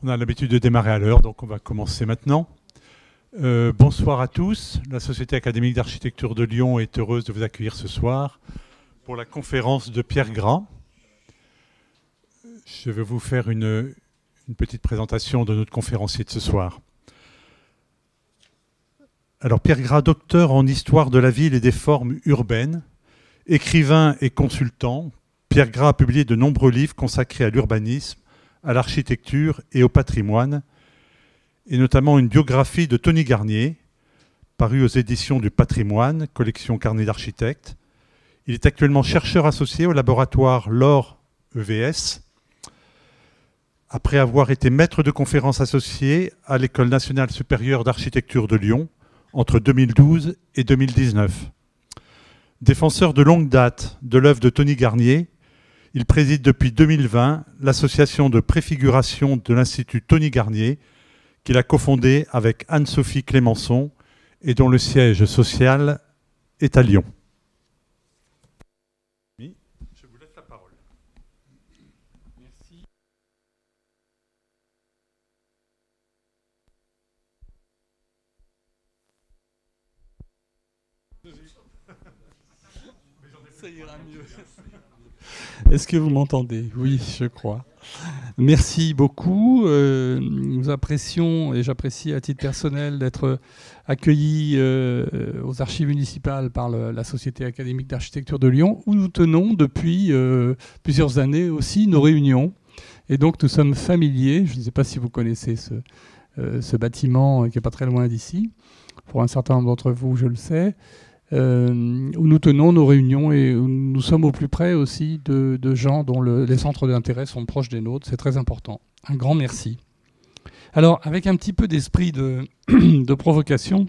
On a l'habitude de démarrer à l'heure, donc on va commencer maintenant. Bonsoir à tous. La Société académique d'architecture de Lyon est heureuse de vous accueillir ce soir pour la conférence de Pierre Gras. Je vais vous faire une petite présentation de notre conférencier de ce soir. Alors Pierre Gras, docteur en histoire de la ville et des formes urbaines, écrivain et consultant, Pierre Gras a publié de nombreux livres consacrés à l'urbanisme, à l'architecture et au patrimoine, et notamment une biographie de Tony Garnier, parue aux éditions du Patrimoine, collection Carnet d'architectes. Il est actuellement chercheur associé au laboratoire LOR EVS, après avoir été maître de conférences associé à l'École nationale supérieure d'architecture de Lyon entre 2012 et 2019. Défenseur de longue date de l'œuvre de Tony Garnier, il préside depuis 2020 l'association de préfiguration de l'Institut Tony Garnier, qu'il a cofondé avec Anne-Sophie Clémençon et dont le siège social est à Lyon. Je vous laisse la parole. Merci. Ça ira mieux. Est-ce que vous m'entendez? Oui, je crois. Merci beaucoup. Nous apprécions et j'apprécie à titre personnel d'être accueillis aux archives municipales par la Société académique d'architecture de Lyon, où nous tenons depuis plusieurs années aussi nos réunions. Et donc nous sommes familiers. Je ne sais pas si vous connaissez ce bâtiment qui n'est pas très loin d'ici. Pour un certain nombre d'entre vous, je le sais. Où nous tenons nos réunions et où nous sommes au plus près aussi de gens dont les centres d'intérêt sont proches des nôtres. C'est très important. Un grand merci. Alors, avec un petit peu d'esprit de provocation,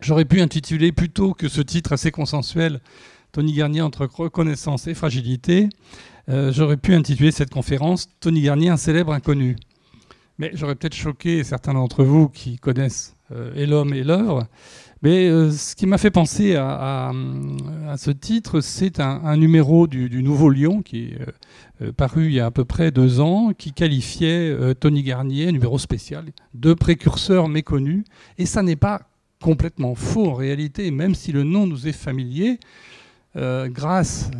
j'aurais pu intituler, plutôt que ce titre assez consensuel, Tony Garnier entre reconnaissance et fragilité, j'aurais pu intituler cette conférence Tony Garnier, un célèbre inconnu. Mais j'aurais peut-être choqué certains d'entre vous qui connaissent et l'homme et l'œuvre. Mais ce qui m'a fait penser à ce titre, c'est un numéro du Nouveau Lyon qui est paru il y a à peu près 2 ans, qui qualifiait Tony Garnier, numéro spécial, de précurseur méconnu. Et ça n'est pas complètement faux en réalité, même si le nom nous est familier, grâce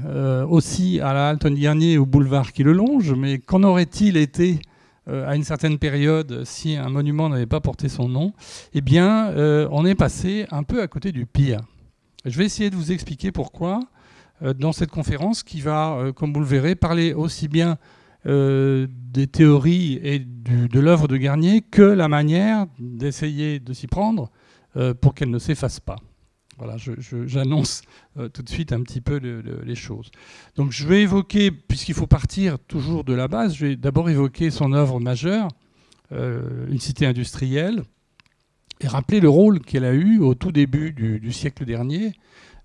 aussi à la halle Tony Garnier et au boulevard qui le longe. Mais qu'en aurait-il été à une certaine période, si un monument n'avait pas porté son nom, eh bien, on est passé un peu à côté du pire. Je vais essayer de vous expliquer pourquoi dans cette conférence qui va, comme vous le verrez, parler aussi bien des théories et de l'œuvre de Garnier que la manière d'essayer de s'y prendre pour qu'elle ne s'efface pas. Voilà, j'annonce tout de suite un petit peu les choses. Donc je vais évoquer, puisqu'il faut partir toujours de la base, je vais d'abord évoquer son œuvre majeure, Une cité industrielle, et rappeler le rôle qu'elle a eu au tout début du siècle dernier,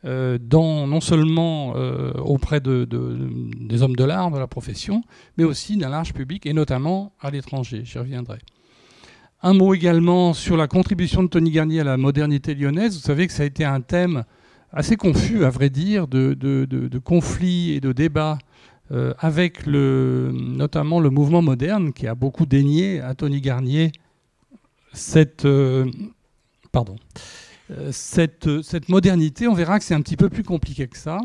non seulement auprès des hommes de l'art, de la profession, mais aussi d'un large public, et notamment à l'étranger. J'y reviendrai. Un mot également sur la contribution de Tony Garnier à la modernité lyonnaise. Vous savez que ça a été un thème assez confus, à vrai dire, de conflits et de débats avec notamment le mouvement moderne qui a beaucoup dénié à Tony Garnier cette modernité. On verra que c'est un petit peu plus compliqué que ça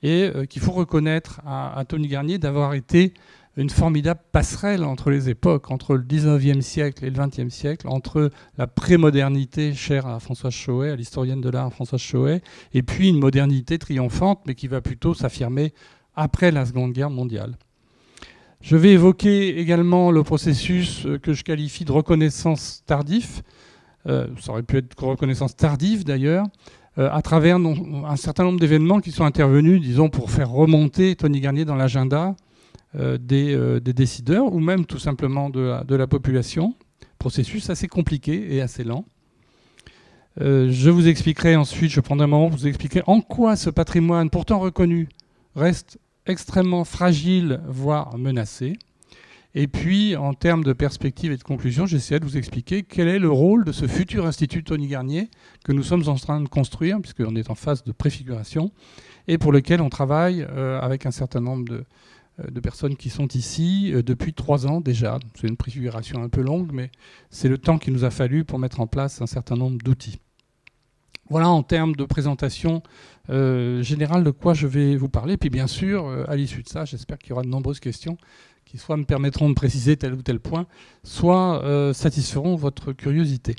et qu'il faut reconnaître à Tony Garnier d'avoir été une formidable passerelle entre les époques, entre le 19e siècle et le 20e siècle, entre la prémodernité chère à Françoise Choët, à l'historienne de l'art Françoise Choët, et puis une modernité triomphante, mais qui va plutôt s'affirmer après la Seconde Guerre mondiale. Je vais évoquer également le processus que je qualifie de reconnaissance tardif, ça aurait pu être reconnaissance tardive d'ailleurs, à travers un certain nombre d'événements qui sont intervenus, disons, pour faire remonter Tony Garnier dans l'agenda des décideurs ou même tout simplement de la population. Processus assez compliqué et assez lent. Je vous expliquerai ensuite, je prendrai un moment pour vous expliquer en quoi ce patrimoine, pourtant reconnu, reste extrêmement fragile, voire menacé. Et puis, en termes de perspective et de conclusion, j'essaierai de vous expliquer quel est le rôle de ce futur Institut Tony Garnier que nous sommes en train de construire, puisqu'on est en phase de préfiguration, et pour lequel on travaille avec un certain nombre de personnes qui sont ici depuis 3 ans déjà. C'est une préfiguration un peu longue, mais c'est le temps qu'il nous a fallu pour mettre en place un certain nombre d'outils. Voilà en termes de présentation générale de quoi je vais vous parler. Puis bien sûr, à l'issue de ça, j'espère qu'il y aura de nombreuses questions qui soit me permettront de préciser tel ou tel point, soit satisferont votre curiosité.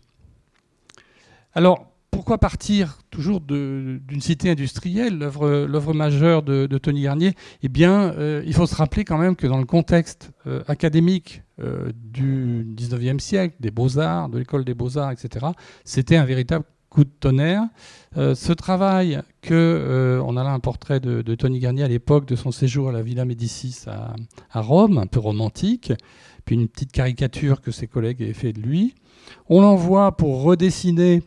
Alors, pourquoi partir toujours d'une cité industrielle, l'œuvre majeure de Tony Garnier? Eh bien, il faut se rappeler quand même que dans le contexte académique du 19e siècle, des Beaux-Arts, de l'école des Beaux-Arts, etc., c'était un véritable coup de tonnerre. Ce travail on a là un portrait de Tony Garnier à l'époque de son séjour à la Villa Médicis à Rome, un peu romantique, puis une petite caricature que ses collègues avaient fait de lui. On l'envoie pour redessiner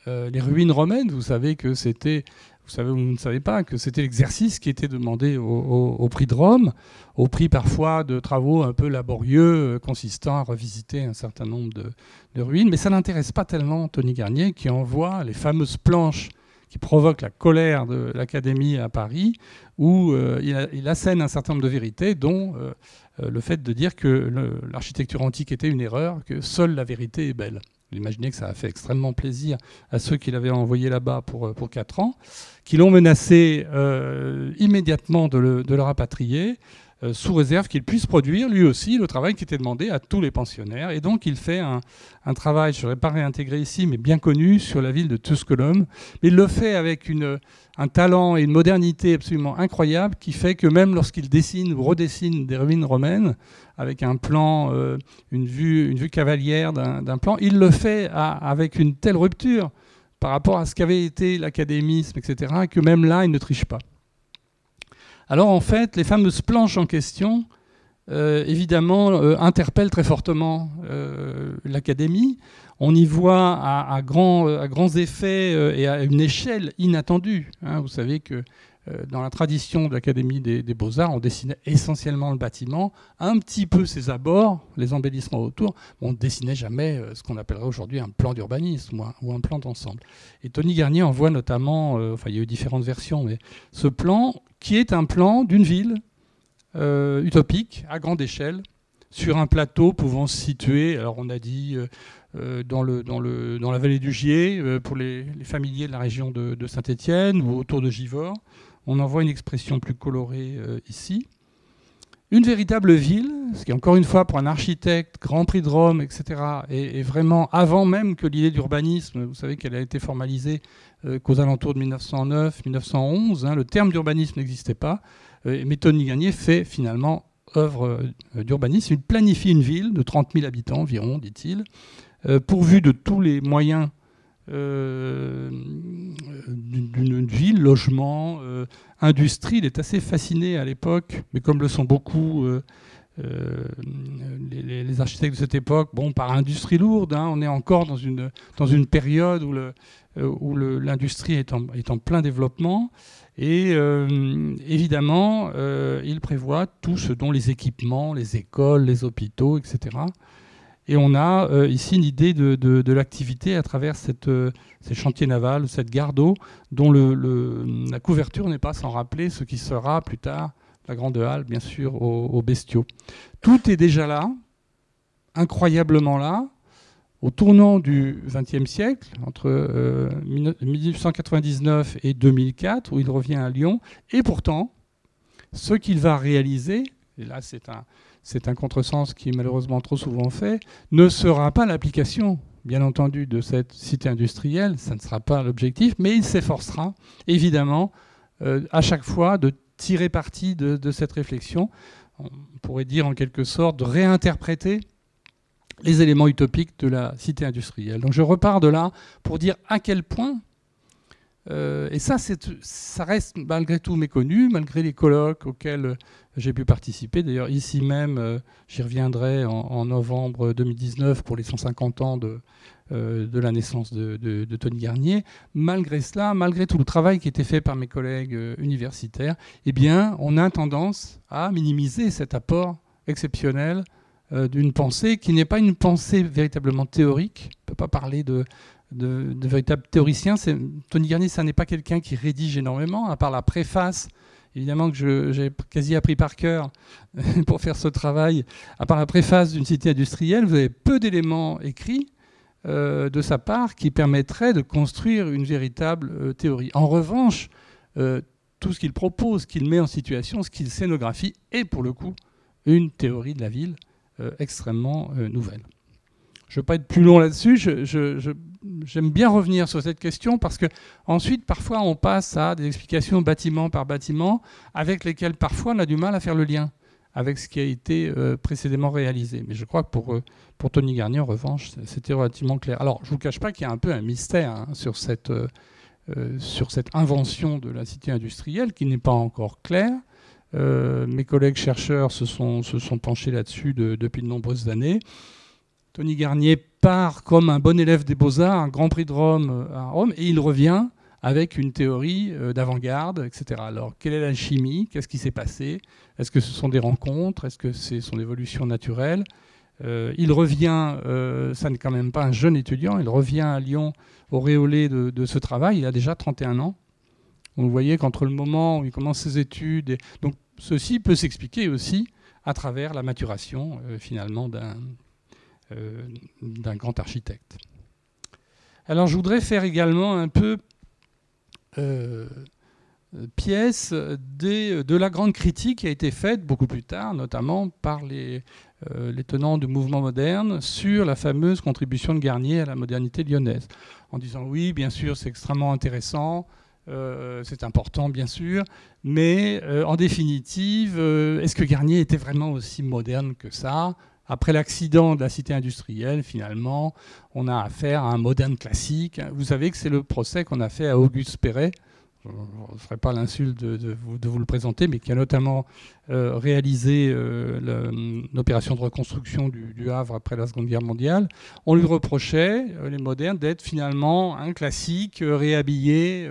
les ruines romaines. Vous savez que c'était, vous savez ou vous ne savez pas, que c'était l'exercice qui était demandé au prix de Rome, au prix parfois de travaux un peu laborieux consistant à revisiter un certain nombre de ruines. Mais ça n'intéresse pas tellement Tony Garnier, qui envoie les fameuses planches qui provoquent la colère de l'Académie à Paris, où il assène un certain nombre de vérités, dont le fait de dire que l'architecture antique était une erreur, que seule la vérité est belle. Vous imaginez que ça a fait extrêmement plaisir à ceux qui l'avaient envoyé là-bas pour 4 ans, qui l'ont menacé immédiatement de le rapatrier, sous réserve qu'il puisse produire lui aussi le travail qui était demandé à tous les pensionnaires. Et donc il fait un travail, je n'aurais pas réintégré ici, mais bien connu, sur la ville de Tusculum. Mais il le fait avec un talent et une modernité absolument incroyable, qui fait que même lorsqu'il dessine ou redessine des ruines romaines, avec un plan, une vue cavalière d'un plan, il le fait avec une telle rupture par rapport à ce qu'avait été l'académisme, etc., que même là, il ne triche pas. Alors en fait, les fameuses planches en question, évidemment, interpellent très fortement l'Académie. On y voit à grands effets et à une échelle inattendue. Vous savez que dans la tradition de l'Académie des Beaux-Arts, on dessinait essentiellement le bâtiment, un petit peu ses abords, les embellissements autour. On ne dessinait jamais ce qu'on appellerait aujourd'hui un plan d'urbanisme ou un plan d'ensemble. Et Tony Garnier en voit notamment, il y a eu différentes versions, mais ce plan qui est un plan d'une ville utopique, à grande échelle, sur un plateau pouvant se situer, alors on a dit dans la vallée du Gier, pour les familiers de la région de Saint-Étienne ou autour de Givors. On en voit une expression plus colorée ici. Une véritable ville, ce qui encore une fois pour un architecte, Grand Prix de Rome, etc., est vraiment avant même que l'idée d'urbanisme, vous savez qu'elle a été formalisée qu'aux alentours de 1909-1911, le terme d'urbanisme n'existait pas, mais Tony Garnier fait finalement œuvre d'urbanisme. Il planifie une ville de 30 000 habitants environ, dit-il, pourvue de tous les moyens d'une ville, logement, industrie. Il est assez fasciné à l'époque, mais comme le sont beaucoup les architectes de cette époque, par industrie lourde. On est encore dans une période où l'industrie est en plein développement. Et évidemment, il prévoit tout ce dont les équipements, les écoles, les hôpitaux, etc. Et on a ici une idée de l'activité à travers ces chantiers navals, cette gare d'eau, dont la couverture n'est pas sans rappeler ce qui sera plus tard la grande halle, bien sûr, aux bestiaux. Tout est déjà là, incroyablement là, au tournant du XXe siècle, entre 1899 et 2004, où il revient à Lyon. Et pourtant, ce qu'il va réaliser, et là c'est un contresens qui est malheureusement trop souvent fait, ne sera pas l'application, bien entendu, de cette cité industrielle, ça ne sera pas l'objectif, mais il s'efforcera, évidemment, à chaque fois de tirer parti de cette réflexion. On pourrait dire en quelque sorte de réinterpréter les éléments utopiques de la cité industrielle. Donc je repars de là pour dire à quel point, et ça reste malgré tout méconnu, malgré les colloques auxquels j'ai pu participer. D'ailleurs ici même, j'y reviendrai en novembre 2019 pour les 150 ans de la naissance de Tony Garnier. Malgré cela, malgré tout le travail qui était fait par mes collègues universitaires, eh bien, on a tendance à minimiser cet apport exceptionnel d'une pensée qui n'est pas une pensée véritablement théorique. On ne peut pas parler de véritable théoricien. Tony Garnier, ça n'est pas quelqu'un qui rédige énormément, à part la préface évidemment que j'ai quasi appris par cœur pour faire ce travail. À part la préface d'une cité industrielle, vous avez peu d'éléments écrits de sa part qui permettraient de construire une véritable théorie. En revanche, tout ce qu'il propose, qu'il met en situation, ce qu'il scénographie, est pour le coup une théorie de la ville extrêmement nouvelle. Je ne veux pas être plus long là-dessus, j'aime bien revenir sur cette question parce que ensuite, parfois, on passe à des explications bâtiment par bâtiment avec lesquelles, parfois, on a du mal à faire le lien avec ce qui a été précédemment réalisé. Mais je crois que pour Tony Garnier, en revanche, c'était relativement clair. Alors, je ne vous cache pas qu'il y a un peu un mystère sur cette invention de la cité industrielle qui n'est pas encore claire. Mes collègues chercheurs se sont penchés là-dessus depuis de nombreuses années. Tony Garnier part comme un bon élève des Beaux-Arts, un Grand Prix de Rome à Rome, et il revient avec une théorie d'avant-garde, etc. Alors, quelle est l'alchimie? Qu'est-ce qui s'est passé? Est-ce que ce sont des rencontres? Est-ce que ce sont des évolutions naturelles? Il revient, ça n'est quand même pas un jeune étudiant, il revient à Lyon auréolé de ce travail, il a déjà 31 ans. Donc, vous voyez qu'entre le moment où il commence ses études... Donc, ceci peut s'expliquer aussi à travers la maturation, finalement, d'un grand architecte. Alors je voudrais faire également un peu pièce de la grande critique qui a été faite beaucoup plus tard, notamment par les tenants du mouvement moderne, sur la fameuse contribution de Garnier à la modernité lyonnaise, en disant oui, bien sûr, c'est extrêmement intéressant, c'est important, bien sûr, mais en définitive, est-ce que Garnier était vraiment aussi moderne que ça ? Après l'accident de la cité industrielle, finalement, on a affaire à un moderne classique. Vous savez que c'est le procès qu'on a fait à Auguste Perret. Je ne ferai pas l'insulte de vous le présenter, mais qui a notamment réalisé l'opération de reconstruction du Havre après la Seconde Guerre mondiale. On lui reprochait, les modernes, d'être finalement un classique réhabillé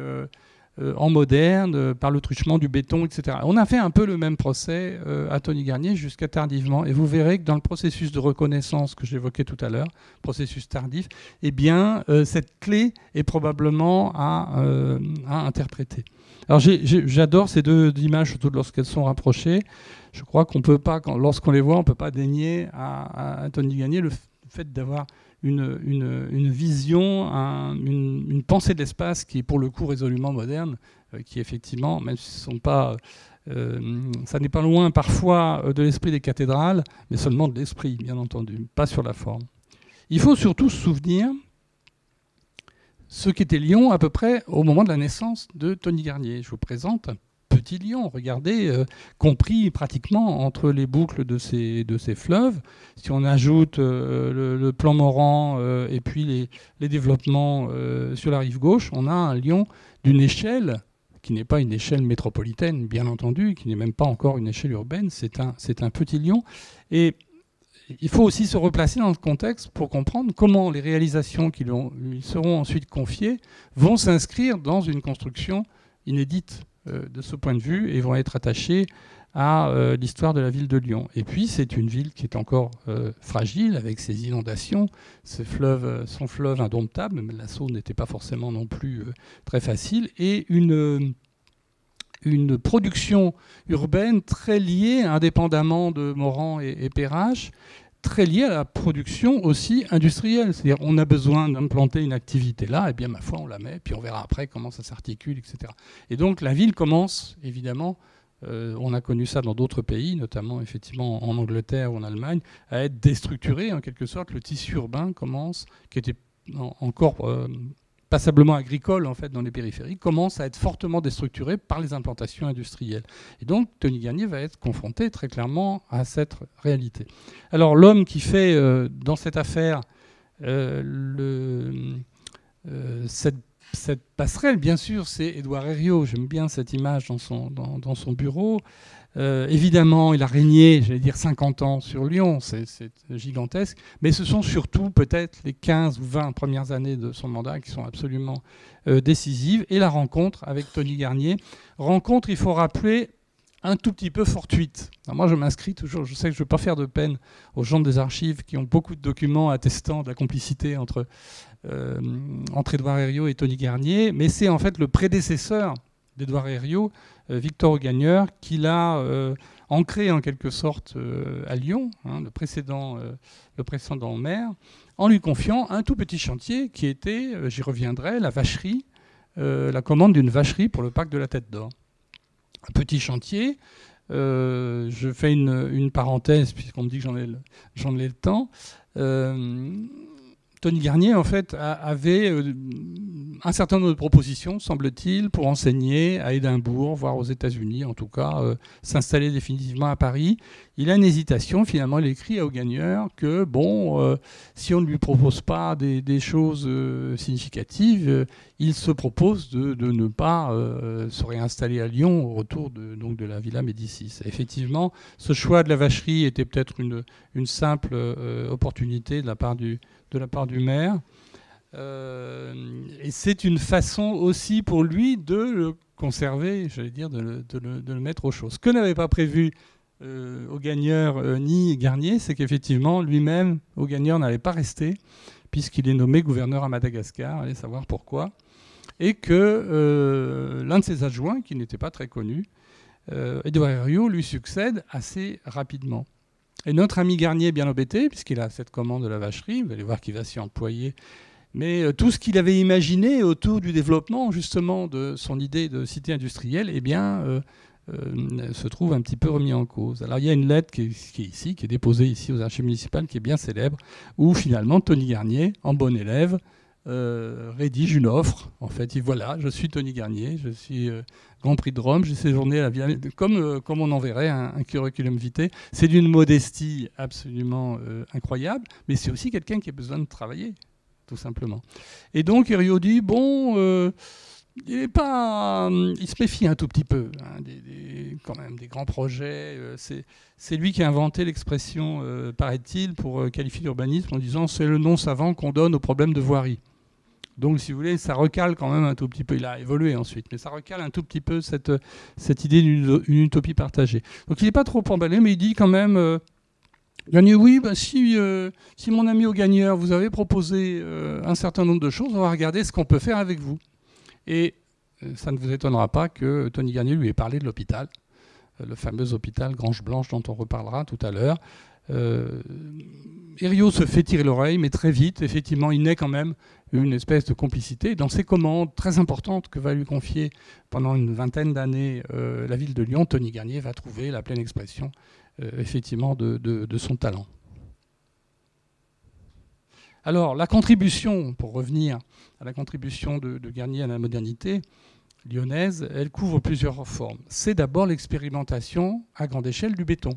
en moderne, par le truchement du béton, etc. On a fait un peu le même procès à Tony Garnier jusqu'à tardivement. Et vous verrez que dans le processus de reconnaissance que j'évoquais tout à l'heure, processus tardif, eh bien, cette clé est probablement à interpréter. Alors j'adore ces deux images, surtout lorsqu'elles sont rapprochées. Je crois qu'on peut pas, lorsqu'on les voit, on ne peut pas dénier à Tony Garnier le fait d'avoir une vision, une pensée de l'espace qui est pour le coup résolument moderne, qui effectivement, même si ce sont pas, ça n'est pas loin parfois de l'esprit des cathédrales, mais seulement de l'esprit, bien entendu, pas sur la forme. Il faut surtout se souvenir ce qu'était Lyon à peu près au moment de la naissance de Tony Garnier. Je vous présente un petit Lyon, regardez, compris pratiquement entre les boucles de ces fleuves. Si on ajoute le plan Morand et puis les développements sur la rive gauche, on a un Lyon d'une échelle qui n'est pas une échelle métropolitaine, bien entendu, qui n'est même pas encore une échelle urbaine, c'est un petit Lyon. Et il faut aussi se replacer dans ce contexte pour comprendre comment les réalisations qui lui seront ensuite confiées vont s'inscrire dans une construction inédite de ce point de vue et vont être attachés à l'histoire de la ville de Lyon. Et puis, c'est une ville qui est encore fragile avec ses inondations, son fleuve indomptable, mais la Saône n'était pas forcément non plus très facile, et une production urbaine très liée, indépendamment de Morand et Perrache, très liée à la production aussi industrielle. C'est-à-dire on a besoin d'implanter une activité là, et bien ma foi on la met, puis on verra après comment ça s'articule, etc. Et donc la ville commence, évidemment, on a connu ça dans d'autres pays, notamment effectivement en Angleterre ou en Allemagne, à être déstructurée en quelque sorte. Le tissu urbain commence, qui était encore passablement agricole en fait dans les périphéries, commence à être fortement déstructuré par les implantations industrielles. Et donc Tony Garnier va être confronté très clairement à cette réalité. Alors l'homme qui fait dans cette affaire cette passerelle, bien sûr, c'est Édouard Herriot. J'aime bien cette image dans son bureau. Évidemment, il a régné, j'allais dire 50 ans sur Lyon, c'est gigantesque, mais ce sont surtout peut-être les 15 ou 20 premières années de son mandat qui sont absolument décisives, et la rencontre avec Tony Garnier. Rencontre, il faut rappeler, un tout petit peu fortuite. Alors moi, je m'inscris toujours, je sais que je ne veux pas faire de peine aux gens des archives qui ont beaucoup de documents attestant de la complicité entre Édouard Herriot et Tony Garnier, mais c'est en fait le prédécesseur d'Édouard Herriot, Victor Augagneur, qu'il a ancré en quelque sorte à Lyon, hein, le précédent maire, en lui confiant un tout petit chantier qui était, j'y reviendrai, la vacherie, la commande d'une vacherie pour le parc de la Tête d'Or. Un petit chantier. Je fais une parenthèse puisqu'on me dit que j'en ai le temps. Tony Garnier, en fait, avait un certain nombre de propositions, semble-t-il, pour enseigner à Édimbourg, voire aux États-Unis, en tout cas, s'installer définitivement à Paris. Il a une hésitation. Finalement, il écrit à Augagneur que, bon, si on ne lui propose pas des choses significatives, il se propose de ne pas se réinstaller à Lyon au retour donc de la Villa Médicis. Et effectivement, ce choix de la vacherie était peut-être une simple opportunité de la part du maire. Et c'est une façon aussi pour lui de le conserver, j'allais dire, de le mettre aux choses. Ce que n'avait pas prévu Augagneur ni Garnier, c'est qu'effectivement, lui-même, Augagneur n'allait pas rester, puisqu'il est nommé gouverneur à Madagascar, allez savoir pourquoi, et que l'un de ses adjoints, qui n'était pas très connu, Édouard Herriot, lui succède assez rapidement. Et notre ami Garnier est bien embêté, puisqu'il a cette commande de la vacherie, vous allez voir qu'il va s'y employer. Mais tout ce qu'il avait imaginé autour du développement, justement, de son idée de cité industrielle, eh bien, se trouve un petit peu remis en cause. Alors il y a une lettre qui est ici, qui est déposée ici aux archives municipales, qui est bien célèbre, où finalement Tony Garnier, en bon élève, rédige une offre. En fait, il dit voilà, je suis Tony Garnier, je suis Grand Prix de Rome, j'ai séjourné à la Villa, comme on enverrait un curriculum vitae. C'est d'une modestie absolument incroyable, mais c'est aussi quelqu'un qui a besoin de travailler, tout simplement. Et donc Herriot dit bon, il se méfie un tout petit peu, hein, quand même des grands projets. C'est lui qui a inventé l'expression, paraît-il, pour qualifier l'urbanisme en disant c'est le nom savant qu'on donne aux problèmes de voirie. Donc, si vous voulez, ça recale quand même un tout petit peu. Il a évolué ensuite, mais ça recale un tout petit peu cette idée d'une utopie partagée. Donc, il n'est pas trop emballé, mais il dit quand même Garnier, oui, bah, si mon ami Augagneur vous avez proposé un certain nombre de choses, on va regarder ce qu'on peut faire avec vous. Et ça ne vous étonnera pas que Tony Garnier lui ait parlé de l'hôpital, le fameux hôpital Grange Blanche dont on reparlera tout à l'heure. Herriot se fait tirer l'oreille, mais très vite, effectivement, il naît quand même une espèce de complicité. Dans ces commandes très importantes que va lui confier pendant une vingtaine d'années la ville de Lyon, Tony Garnier va trouver la pleine expression, effectivement, de son talent. Alors, la contribution, pour revenir à la contribution de Garnier à la modernité lyonnaise, elle couvre plusieurs formes. C'est d'abord l'expérimentation à grande échelle du béton.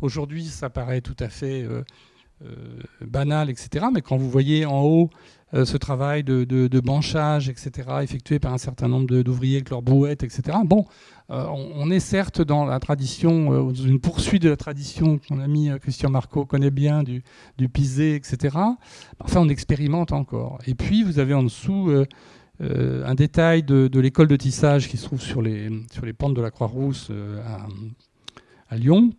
Aujourd'hui, ça paraît tout à fait banal, etc. Mais quand vous voyez en haut ce travail de banchage, etc., effectué par un certain nombre d'ouvriers avec leurs brouettes, etc., bon, on est certes dans la tradition, dans une poursuite de la tradition que mon ami Christian Marco connaît bien, du pisé, etc. Enfin, on expérimente encore. Et puis, vous avez en dessous un détail de l'école de tissage qui se trouve sur les pentes de la Croix-Rousse à Lyon,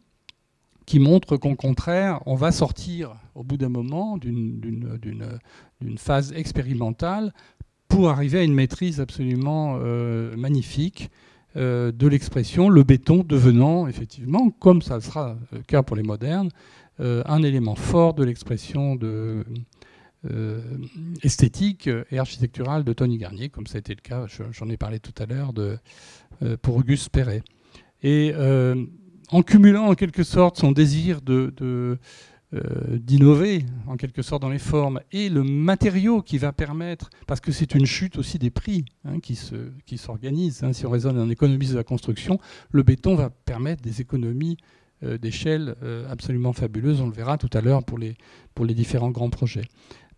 qui montre qu'au contraire, on va sortir au bout d'un moment d'une phase expérimentale pour arriver à une maîtrise absolument magnifique de l'expression, le béton devenant effectivement, comme ça sera le cas pour les modernes, un élément fort de l'expression esthétique et architecturale de Tony Garnier, comme ça a été le cas, j'en ai parlé tout à l'heure, pour Auguste Perret. Et en cumulant en quelque sorte son désir d'innover en quelque sorte dans les formes et le matériau qui va permettre, parce que c'est une chute aussi des prix qui s'organise, si on raisonne en économie de la construction, le béton va permettre des économies d'échelle absolument fabuleuses, on le verra tout à l'heure pour les différents grands projets.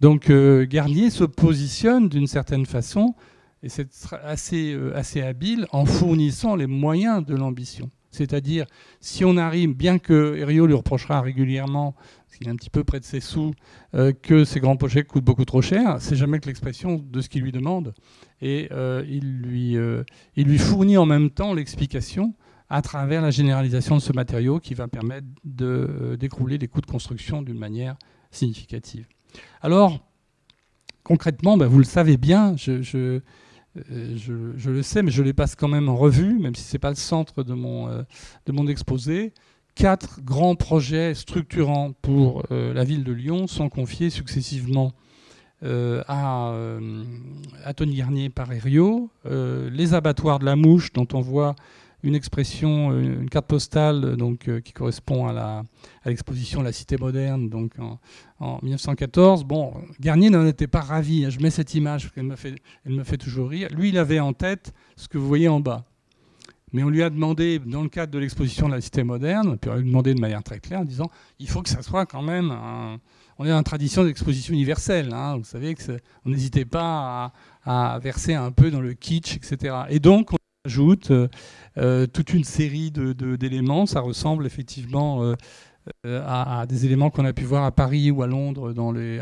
Donc Garnier se positionne d'une certaine façon, et c'est assez habile, en fournissant les moyens de l'ambition. C'est-à-dire, si on arrive, bien que Herriot lui reprochera régulièrement, parce qu'il est un petit peu près de ses sous, que ces grands projets coûtent beaucoup trop cher, c'est jamais que l'expression de ce qu'il lui demande. Et il lui fournit en même temps l'explication à travers la généralisation de ce matériau qui va permettre d'écrouler les coûts de construction d'une manière significative. Alors, concrètement, vous le savez bien, je le sais, mais je les passe quand même en revue, même si ce n'est pas le centre de mon exposé. 4 grands projets structurants pour la ville de Lyon sont confiés successivement à Tony Garnier par Herriot. Les abattoirs de la Mouche, dont on voit une expression, une carte postale donc, qui correspond à l'exposition La Cité moderne donc en 1914. Bon, Garnier n'en était pas ravi. Je mets cette image parce qu'elle me fait toujours rire. Lui, il avait en tête ce que vous voyez en bas. Mais on lui a demandé, dans le cadre de l'exposition de La Cité moderne, puis on lui a demandé de manière très claire en disant il faut que ça soit quand même... On est dans une tradition d'exposition universelle. Hein. Vous savez qu'on n'hésitait pas à verser un peu dans le kitsch, etc. Et donc, on ajoute toute une série d'éléments. Ça ressemble effectivement à des éléments qu'on a pu voir à Paris ou à Londres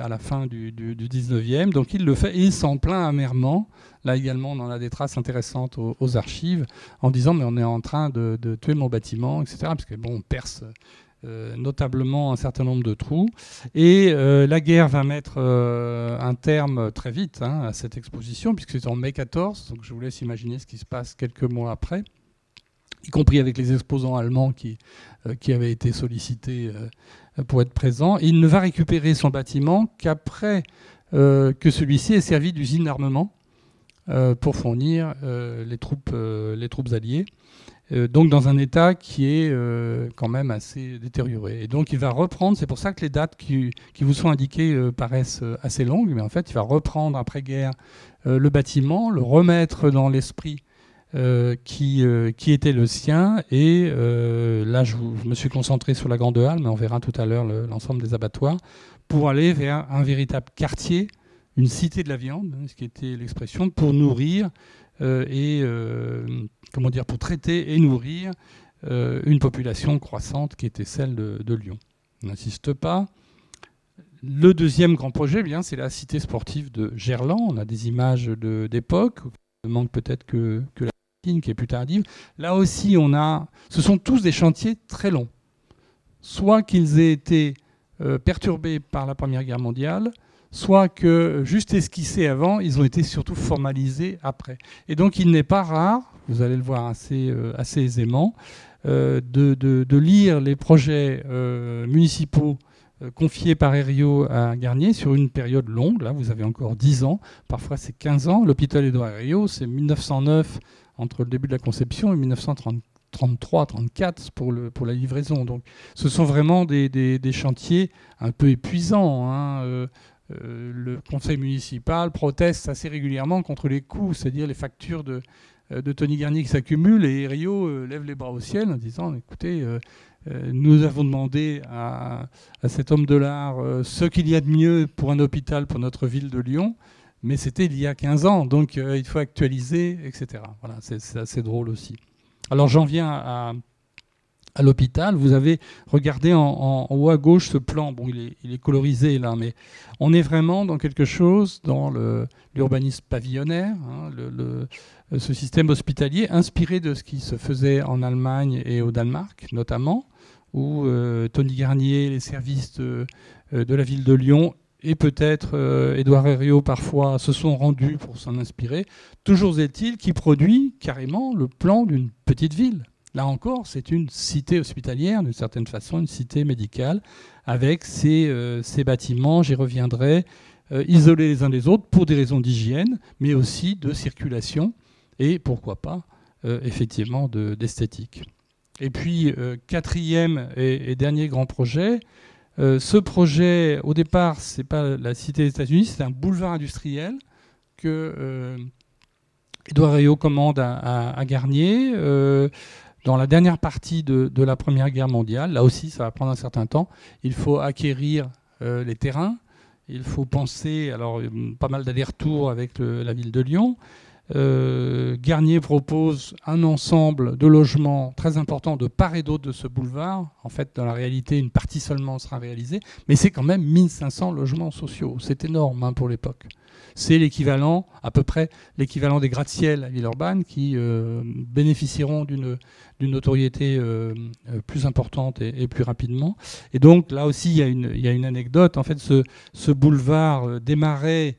à la fin du 19e. Donc, il le fait et il s'en plaint amèrement. Là également, on en a des traces intéressantes aux archives en disant mais on est en train de tuer mon bâtiment, etc. Parce que bon, on perce... notablement un certain nombre de trous. Et la guerre va mettre un terme très vite à cette exposition, puisque c'est en mai 14, donc je vous laisse imaginer ce qui se passe quelques mois après, y compris avec les exposants allemands qui avaient été sollicités pour être présents. Et il ne va récupérer son bâtiment qu'après que celui-ci ait servi d'usine d'armement pour fournir les troupes alliées. Donc dans un état qui est quand même assez détérioré. Et donc il va reprendre, c'est pour ça que les dates qui vous sont indiquées paraissent assez longues, mais en fait il va reprendre après-guerre le bâtiment, le remettre dans l'esprit qui était le sien. Et là je me suis concentré sur la Grande Halle, mais on verra tout à l'heure l'ensemble des abattoirs, pour aller vers un véritable quartier, une cité de la viande, ce qui était l'expression, pour nourrir pour traiter et nourrir une population croissante qui était celle de Lyon. On n'insiste pas. Le deuxième grand projet, eh bien, c'est la cité sportive de Gerland. On a des images d'époque. Il manque peut-être que la piscine qui est plus tardive. Là aussi, ce sont tous des chantiers très longs. Soit qu'ils aient été perturbés par la Première Guerre mondiale, soit que, juste esquissés avant, ils ont été surtout formalisés après. Et donc, il n'est pas rare, vous allez le voir assez aisément, de lire les projets municipaux confiés par Herriot à Garnier sur une période longue. Là, vous avez encore 10 ans, parfois c'est 15 ans. L'hôpital Édouard Herriot, c'est 1909 entre le début de la conception et 1933-34 pour la livraison. Donc, ce sont vraiment des chantiers un peu épuisants, le conseil municipal proteste assez régulièrement contre les coûts, c'est-à-dire les factures de Tony Garnier qui s'accumulent, et Herriot lève les bras au ciel en disant écoutez, nous avons demandé à cet homme de l'art ce qu'il y a de mieux pour un hôpital pour notre ville de Lyon, mais c'était il y a 15 ans, donc il faut actualiser, etc. Voilà, c'est assez drôle aussi. Alors j'en viens à l'hôpital. Vous avez regardé en haut à gauche ce plan. Bon, il est colorisé là, mais on est vraiment dans quelque chose, dans l'urbanisme pavillonnaire, ce système hospitalier inspiré de ce qui se faisait en Allemagne et au Danemark, notamment, où Tony Garnier, les services de la ville de Lyon et peut-être Édouard Herriot parfois se sont rendus pour s'en inspirer. Toujours est-il qu'il produit carrément le plan d'une petite ville. Là encore, c'est une cité hospitalière, d'une certaine façon, une cité médicale, avec ces bâtiments, j'y reviendrai, isolés les uns des autres pour des raisons d'hygiène, mais aussi de circulation et, pourquoi pas, effectivement, d'esthétique. Et puis, quatrième et dernier grand projet, ce projet, au départ, ce n'est pas la cité des États-Unis, c'est un boulevard industriel que Édouard Herriot commande à Garnier. Dans la dernière partie de la Première Guerre mondiale, là aussi ça va prendre un certain temps, il faut acquérir les terrains, il faut penser, alors pas mal d'allers-retours avec la ville de Lyon. Garnier propose un ensemble de logements très important de part et d'autre de ce boulevard. En fait, dans la réalité, une partie seulement sera réalisée, mais c'est quand même 1500 logements sociaux. C'est énorme pour l'époque. C'est l'équivalent, à peu près l'équivalent des gratte-ciel à Villeurbanne qui bénéficieront d'une notoriété plus importante et plus rapidement. Et donc là aussi, il y a une anecdote. En fait, ce boulevard démarrait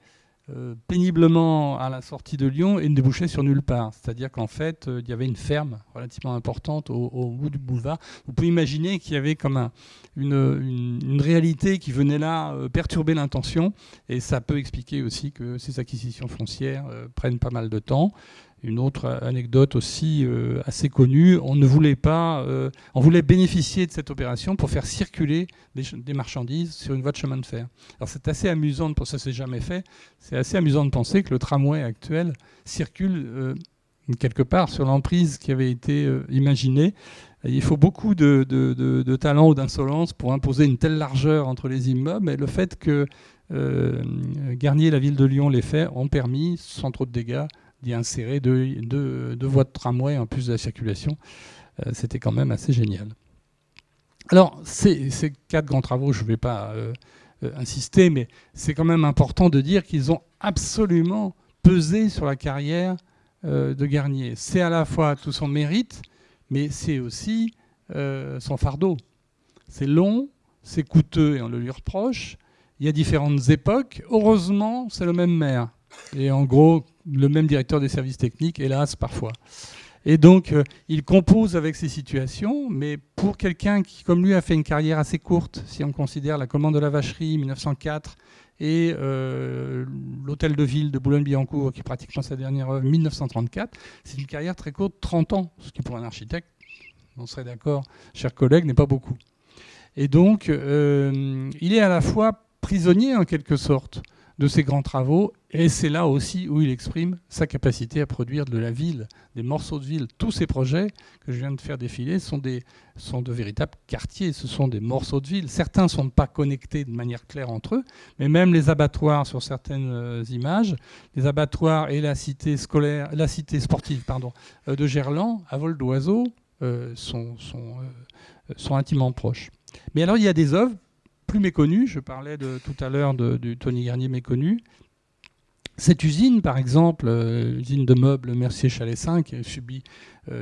péniblement à la sortie de Lyon et ne débouchait sur nulle part. C'est-à-dire qu'en fait, il y avait une ferme relativement importante au bout du boulevard. Vous pouvez imaginer qu'il y avait comme une réalité qui venait là perturber l'intention, et ça peut expliquer aussi que ces acquisitions foncières prennent pas mal de temps. Une autre anecdote aussi assez connue, on voulait bénéficier de cette opération pour faire circuler des marchandises sur une voie de chemin de fer. Alors c'est assez amusant, ça s'est jamais fait, c'est assez amusant de penser que le tramway actuel circule quelque part sur l'emprise qui avait été imaginée. Il faut beaucoup de talent ou d'insolence pour imposer une telle largeur entre les immeubles, et le fait que Garnier et la ville de Lyon l'aient fait ont permis, sans trop de dégâts, d'y insérer deux voies de tramway en plus de la circulation. C'était quand même assez génial. Alors, ces 4 grands travaux, je ne vais pas insister, mais c'est quand même important de dire qu'ils ont absolument pesé sur la carrière de Garnier. C'est à la fois tout son mérite, mais c'est aussi son fardeau. C'est long, c'est coûteux et on le lui reproche. Il y a différentes époques. Heureusement, c'est le même maire. Et en gros, le même directeur des services techniques, hélas, parfois. Et donc, il compose avec ces situations, mais pour quelqu'un qui, comme lui, a fait une carrière assez courte, si on considère la commande de la vacherie, 1904, et l'hôtel de ville de Boulogne-Billancourt, qui est pratiquement sa dernière œuvre, 1934, c'est une carrière très courte, 30 ans, ce qui pour un architecte, on serait d'accord, chers collègues, n'est pas beaucoup. Et donc, il est à la fois prisonnier, en quelque sorte, de ses grands travaux, et c'est là aussi où il exprime sa capacité à produire de la ville, des morceaux de ville. Tous ces projets que je viens de faire défiler sont de véritables quartiers, ce sont des morceaux de ville. Certains ne sont pas connectés de manière claire entre eux, mais même les abattoirs sur certaines images, les abattoirs et la cité sportive de Gerland, à vol d'oiseau, sont intimement proches. Mais alors il y a des œuvres plus méconnu, je parlais tout à l'heure du Tony Garnier méconnu. Cette usine, par exemple, usine de meubles Mercier-Chalet 5, qui a subi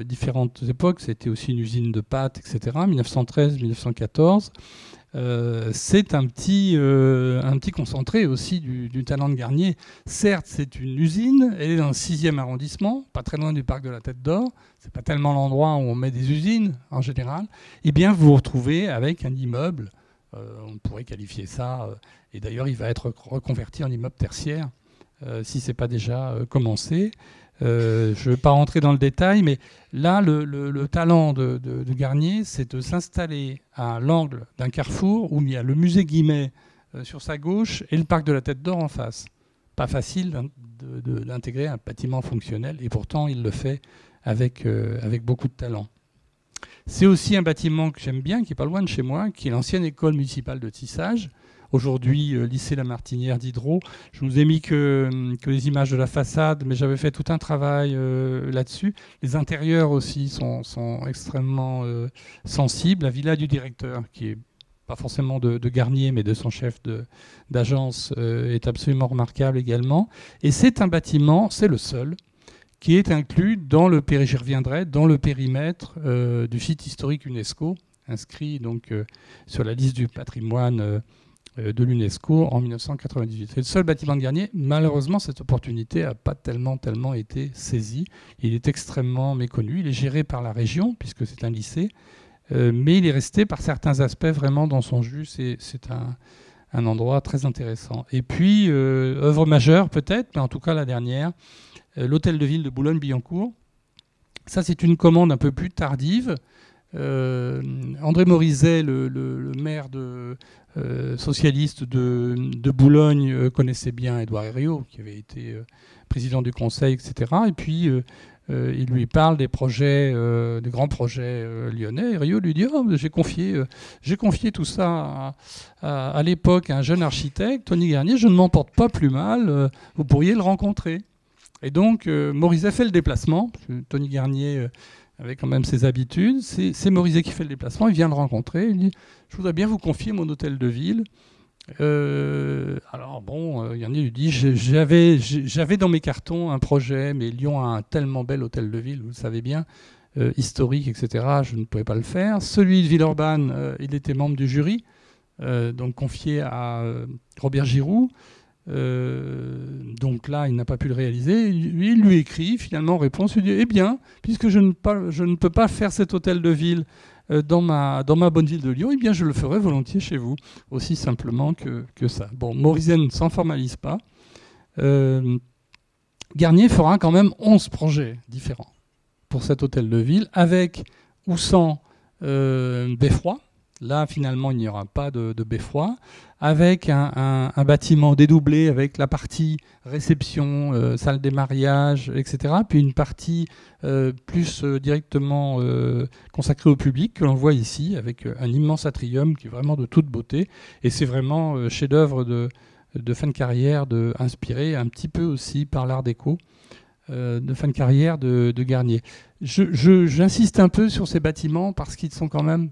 différentes époques, c'était aussi une usine de pâtes, etc., 1913-1914. C'est un petit concentré aussi du talent de Garnier. Certes, c'est une usine, elle est dans le 6e arrondissement, pas très loin du parc de la Tête d'Or. C'est pas tellement l'endroit où on met des usines, en général. Eh bien, vous vous retrouvez avec un immeuble. On pourrait qualifier ça, et d'ailleurs il va être reconverti en immeuble tertiaire, si ce n'est pas déjà commencé. Je ne vais pas rentrer dans le détail, mais là, le talent de Garnier, c'est de s'installer à l'angle d'un carrefour où il y a le musée Guimet sur sa gauche et le parc de la Tête d'Or en face. Pas facile d'intégrer un bâtiment fonctionnel, et pourtant il le fait avec beaucoup de talent. C'est aussi un bâtiment que j'aime bien, qui est pas loin de chez moi, qui est l'ancienne école municipale de tissage, aujourd'hui lycée La Martinière d'Hydro. Je ne vous ai mis que les images de la façade, mais j'avais fait tout un travail là-dessus. Les intérieurs aussi sont extrêmement sensibles. La villa du directeur, qui est pas forcément de Garnier, mais de son chef d'agence, est absolument remarquable également. Et c'est un bâtiment, c'est le seul, qui est inclus dans le j'y reviendrai, dans le périmètre du site historique UNESCO, inscrit donc sur la liste du patrimoine de l'UNESCO en 1998. C'est le seul bâtiment de Garnier. Malheureusement, cette opportunité n'a pas tellement été saisie. Il est extrêmement méconnu. Il est géré par la région, puisque c'est un lycée, mais il est resté par certains aspects vraiment dans son jus. C'est un endroit très intéressant. Et puis, œuvre majeure peut-être, mais en tout cas la dernière, l'hôtel de ville de Boulogne-Billancourt. Ça, c'est une commande un peu plus tardive. André Morizet, le maire socialiste de Boulogne, connaissait bien Édouard Herriot, qui avait été président du conseil, etc. Et puis, il lui parle des projets, des grands projets lyonnais. Herriot lui dit « j'ai confié tout ça à l'époque à un jeune architecte, Tony Garnier, je ne m'en porte pas plus mal, vous pourriez le rencontrer ». Et donc, Morizet fait le déplacement. Tony Garnier avait quand même ses habitudes. C'est Morizet qui fait le déplacement. Il vient le rencontrer. Il dit « Je voudrais bien vous confier mon hôtel de ville. » Alors bon, Garnier lui dit « J'avais dans mes cartons un projet, mais Lyon a un tellement bel hôtel de ville, vous le savez bien, historique, etc. Je ne pouvais pas le faire. Celui de Villeurbanne, il était membre du jury, donc confié à Robert Giroux. Donc là, il n'a pas pu le réaliser. Il lui écrit, finalement, en réponse, il dit « Eh bien, puisque je ne peux pas faire cet hôtel de ville dans ma bonne ville de Lyon, eh bien, je le ferai volontiers chez vous. » Aussi simplement que ça. Bon, Morizet ne s'en formalise pas. Garnier fera quand même 11 projets différents pour cet hôtel de ville, avec ou sans beffroi. Là, finalement, il n'y aura pas de beffroi, avec un bâtiment dédoublé avec la partie réception, salle des mariages, etc. Puis une partie plus directement consacrée au public, que l'on voit ici, avec un immense atrium qui est vraiment de toute beauté. Et c'est vraiment chef-d'œuvre de fin de carrière, inspiré un petit peu aussi par l'art déco de fin de carrière de Garnier. J'insiste un peu sur ces bâtiments parce qu'ils sont quand même,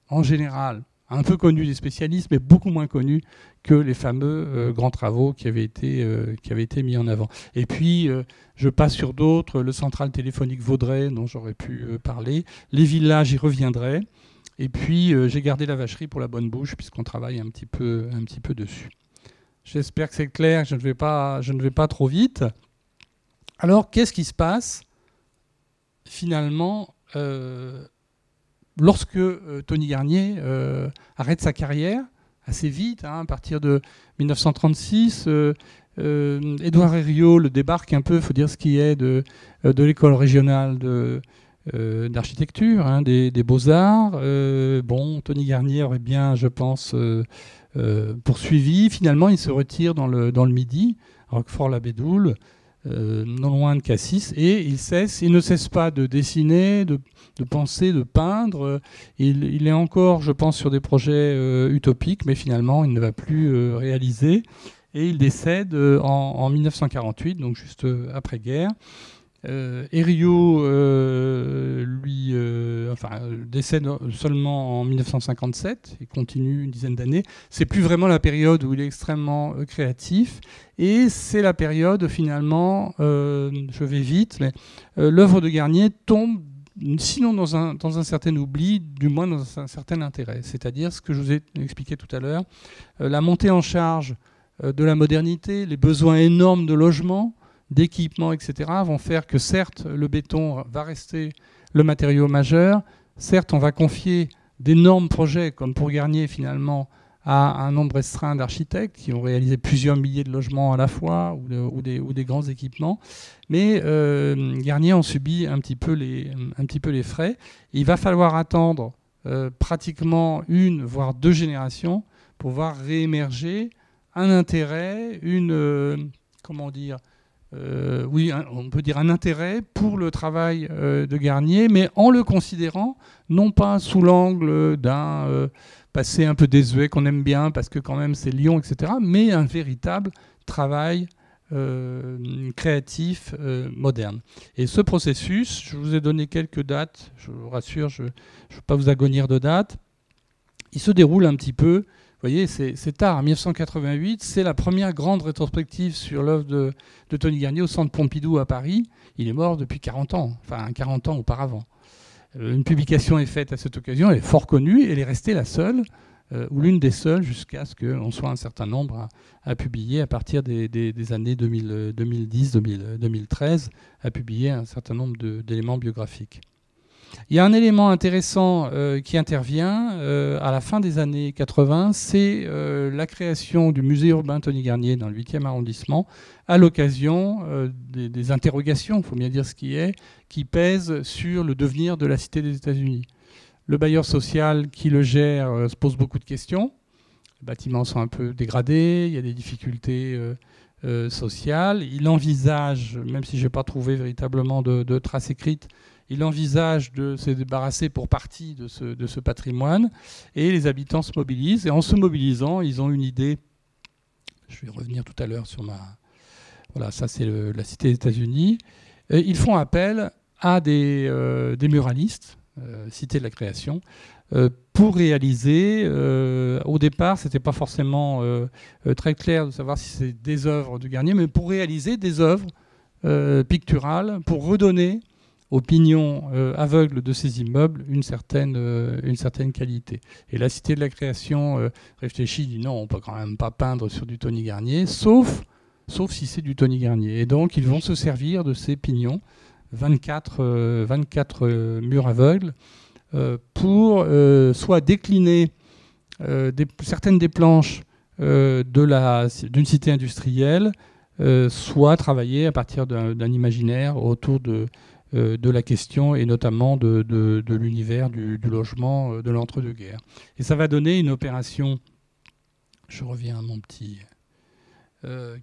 en général, un peu connus des spécialistes, mais beaucoup moins connus que les fameux grands travaux qui avaient été mis en avant. Et puis, je passe sur d'autres, le central téléphonique Vaudrey, dont j'aurais pu parler, les villas, j'y reviendrai. Et puis, j'ai gardé la vacherie pour la bonne bouche, puisqu'on travaille un petit peu dessus. J'espère que c'est clair, je ne vais pas trop vite. Alors, qu'est-ce qui se passe, finalement, lorsque Tony Garnier arrête sa carrière assez vite, à partir de 1936, Édouard Herriot le débarque un peu, il faut dire ce qui est, de l'école régionale d'architecture, des Beaux-Arts. Tony Garnier aurait bien, je pense, poursuivi. Finalement, il se retire dans le Midi, à Roquefort-la-Bédoule, non loin de Cassis, et il ne cesse pas de dessiner, de penser, de peindre. Il est encore, je pense, sur des projets utopiques, mais finalement, il ne va plus réaliser. Et il décède en 1948, donc juste après-guerre. Herriot, décède seulement en 1957, il continue une dizaine d'années. C'est plus vraiment la période où il est extrêmement créatif, et c'est la période finalement, je vais vite, mais l'œuvre de Garnier tombe, sinon dans un certain oubli, du moins dans un certain intérêt. C'est-à-dire ce que je vous ai expliqué tout à l'heure, la montée en charge de la modernité, les besoins énormes de logement, d'équipements, etc., vont faire que certes, le béton va rester le matériau majeur, certes, on va confier d'énormes projets, comme pour Garnier finalement, à un nombre restreint d'architectes qui ont réalisé plusieurs milliers de logements à la fois ou des grands équipements, mais Garnier en subit un petit peu les frais. Et il va falloir attendre pratiquement une, voire 2 générations pour voir réémerger un intérêt, on peut dire un intérêt pour le travail de Garnier, mais en le considérant non pas sous l'angle d'un passé un peu désuet qu'on aime bien parce que quand même c'est Lyon, etc., mais un véritable travail créatif moderne. Et ce processus, je vous ai donné quelques dates, je vous rassure, je ne veux pas vous agonir de dates, il se déroule un petit peu. Vous voyez, c'est tard, en 1988, c'est la première grande rétrospective sur l'œuvre de Tony Garnier au Centre Pompidou à Paris. Il est mort depuis 40 ans, enfin 40 ans auparavant. Une publication est faite à cette occasion, elle est fort connue, elle est restée la seule, ou l'une des seules, jusqu'à ce qu'on soit un certain nombre à publier à partir des années 2010-2013, à publier un certain nombre d'éléments biographiques. Il y a un élément intéressant qui intervient à la fin des années 80, c'est la création du musée urbain Tony Garnier dans le 8e arrondissement, à l'occasion des interrogations, il faut bien dire ce qui pèsent sur le devenir de la Cité des États-Unis. Le bailleur social qui le gère se pose beaucoup de questions. Les bâtiments sont un peu dégradés, il y a des difficultés sociales. Il envisage, même si je n'ai pas trouvé véritablement de traces écrites, il envisage de se débarrasser pour partie de ce patrimoine, et les habitants se mobilisent. Et en se mobilisant, ils ont une idée. Je vais revenir tout à l'heure sur Voilà, ça c'est la Cité des États-Unis. Ils font appel à des muralistes, Cité de la Création, pour réaliser. Au départ, ce n'était pas forcément très clair de savoir si c'est des œuvres de Garnier, mais pour réaliser des œuvres picturales, pour redonner aux pignons aveugles de ces immeubles une certaine qualité. Et la Cité de la Création réfléchit, dit non, on ne peut quand même pas peindre sur du Tony Garnier, sauf si c'est du Tony Garnier. Et donc ils vont se servir de ces pignons, 24 murs aveugles, pour soit décliner certaines des planches d'une cité industrielle, soit travailler à partir d'un imaginaire autour de la question et notamment de l'univers du logement de l'entre-deux-guerres. Et ça va donner une opération, je reviens à mon petit,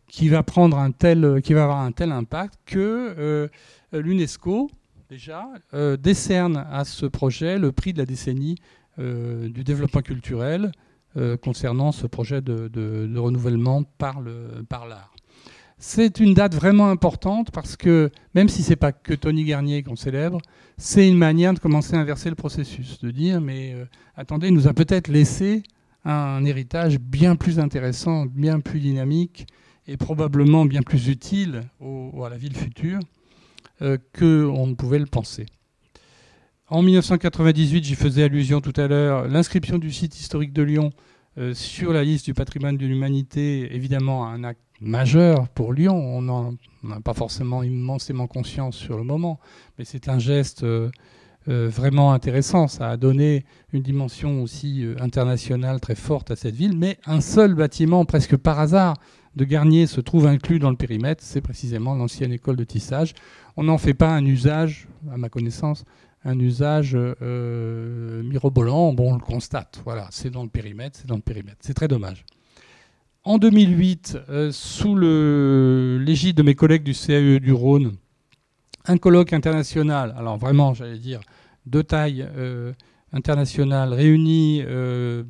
qui va avoir un tel impact que l'UNESCO déjà décerne à ce projet le prix de la décennie du développement culturel concernant ce projet de renouvellement par l'art. C'est une date vraiment importante parce que, même si ce n'est pas que Tony Garnier qu'on célèbre, c'est une manière de commencer à inverser le processus, de dire mais attendez, il nous a peut-être laissé un héritage bien plus intéressant, bien plus dynamique et probablement bien plus utile à la ville future qu'on ne pouvait le penser. En 1998, j'y faisais allusion tout à l'heure, l'inscription du site historique de Lyon sur la liste du patrimoine de l'humanité, évidemment un acte majeur pour Lyon. On n'en a pas forcément immensément conscience sur le moment, mais c'est un geste vraiment intéressant. Ça a donné une dimension aussi internationale très forte à cette ville, mais un seul bâtiment, presque par hasard, de Garnier se trouve inclus dans le périmètre, c'est précisément l'ancienne école de tissage. On n'en fait pas un usage, à ma connaissance, un usage mirobolant. Bon, on le constate, voilà, c'est dans le périmètre, c'est très dommage. En 2008, sous l'égide de mes collègues du CAE du Rhône, un colloque international, alors vraiment, j'allais dire, de taille internationale, réunit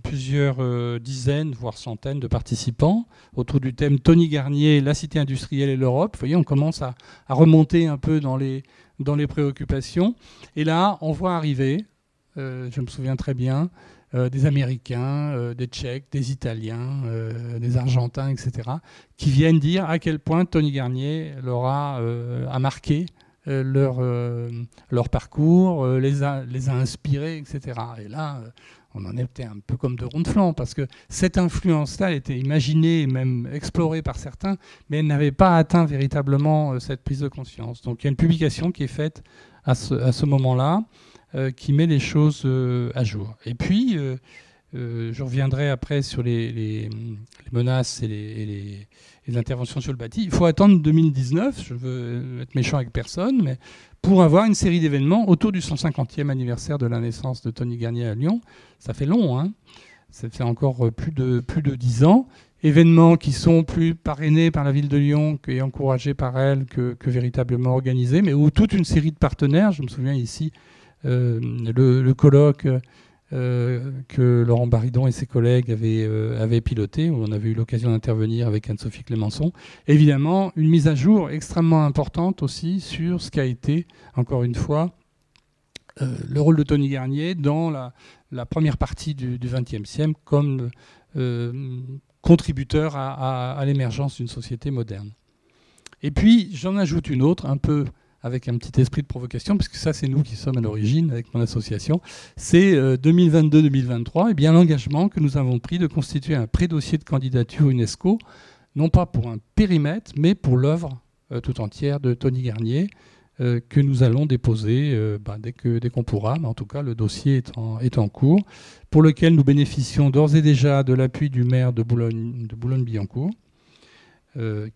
plusieurs dizaines, voire centaines de participants autour du thème Tony Garnier, la cité industrielle et l'Europe. Vous voyez, on commence à remonter un peu dans les préoccupations. Et là, on voit arriver, je me souviens très bien, des Américains, des Tchèques, des Italiens, des Argentins, etc., qui viennent dire à quel point Tony Garnier a marqué leur parcours, les a inspirés, etc. Et là, on en était un peu comme de ronde-flanc, parce que cette influence-là était imaginée et même explorée par certains, mais elle n'avait pas atteint véritablement cette prise de conscience. Donc il y a une publication qui est faite à ce moment-là, qui met les choses à jour. Et puis, je reviendrai après sur les menaces et les interventions sur le bâti. Il faut attendre 2019, je veux être méchant avec personne, mais pour avoir une série d'événements autour du 150e anniversaire de la naissance de Tony Garnier à Lyon. Ça fait long, hein. Ça fait encore plus de 10 ans. Événements qui sont plus parrainés par la ville de Lyon et encouragés par elle que véritablement organisés, mais où toute une série de partenaires, je me souviens ici, le colloque que Laurent Baridon et ses collègues avaient piloté, où on avait eu l'occasion d'intervenir avec Anne-Sophie Clémençon. Évidemment, une mise à jour extrêmement importante aussi sur ce qu'a été, encore une fois, le rôle de Tony Garnier dans la première partie du XXe siècle comme contributeur à l'émergence d'une société moderne. Et puis, j'en ajoute une autre, un peu avec un petit esprit de provocation, puisque ça, c'est nous qui sommes à l'origine, avec mon association. C'est 2022-2023, et bien l'engagement que nous avons pris de constituer un pré-dossier de candidature UNESCO, non pas pour un périmètre, mais pour l'œuvre tout entière de Tony Garnier, que nous allons déposer dès qu'on pourra, mais en tout cas, le dossier est en cours, pour lequel nous bénéficions d'ores et déjà de l'appui du maire de Boulogne-Billancourt,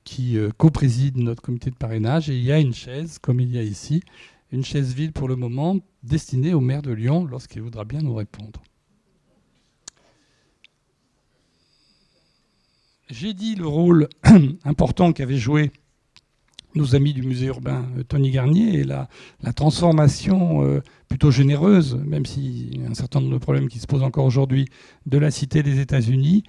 qui co-préside notre comité de parrainage. Et il y a une chaise, comme il y a ici, une chaise vide pour le moment, destinée au maire de Lyon lorsqu'il voudra bien nous répondre. J'ai dit le rôle important qu'avaient joué nos amis du musée urbain Tony Garnier et la transformation plutôt généreuse, même s'il y a un certain nombre de problèmes qui se posent encore aujourd'hui, de la Cité des États-Unis.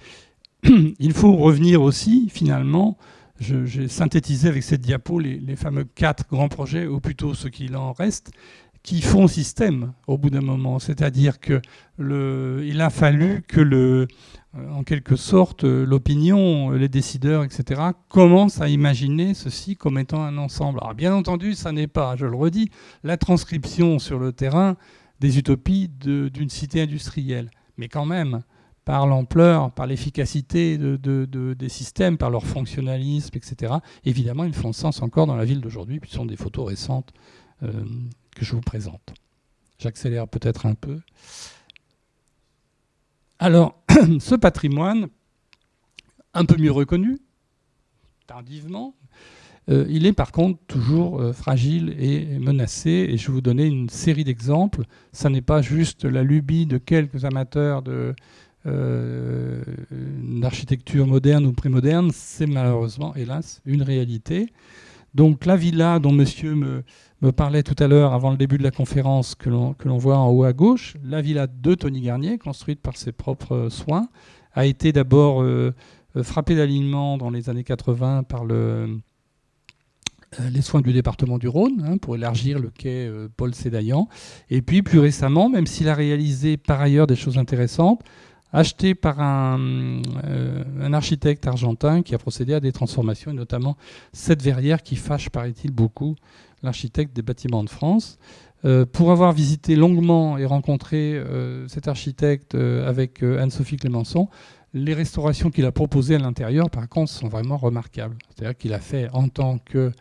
Il faut revenir aussi, finalement, j'ai synthétisé avec cette diapo les fameux 4 grands projets, ou plutôt ce qu'il en reste, qui font système au bout d'un moment. C'est-à-dire qu'il a fallu que en quelque sorte, l'opinion, les décideurs, etc., commencent à imaginer ceci comme étant un ensemble. Alors, bien entendu, ça n'est pas, je le redis, la transcription sur le terrain des utopies d'une cité industrielle. Mais quand même, par l'ampleur, par l'efficacité des systèmes, par leur fonctionnalisme, etc., évidemment, ils font sens encore dans la ville d'aujourd'hui, puis ce sont des photos récentes que je vous présente. J'accélère peut-être un peu. Alors, ce patrimoine, un peu mieux reconnu, tardivement, il est par contre toujours fragile et menacé. Et je vais vous donner une série d'exemples. Ça n'est pas juste la lubie de quelques amateurs d'architecture moderne ou prémoderne, c'est malheureusement, hélas, une réalité. Donc la villa dont monsieur me parlait tout à l'heure avant le début de la conférence, que l'on voit en haut à gauche, la villa de Tony Garnier, construite par ses propres soins, a été d'abord frappée d'alignement dans les années 80 par les soins du département du Rhône, pour élargir le quai Paul Sédaillan. Et puis plus récemment, même s'il a réalisé par ailleurs des choses intéressantes, acheté par un architecte argentin qui a procédé à des transformations, et notamment cette verrière qui fâche, paraît-il, beaucoup l'architecte des bâtiments de France. Pour avoir visité longuement et rencontré cet architecte avec Anne-Sophie Clémençon, les restaurations qu'il a proposées à l'intérieur, par contre, sont vraiment remarquables. C'est-à-dire qu'il a fait, en tant que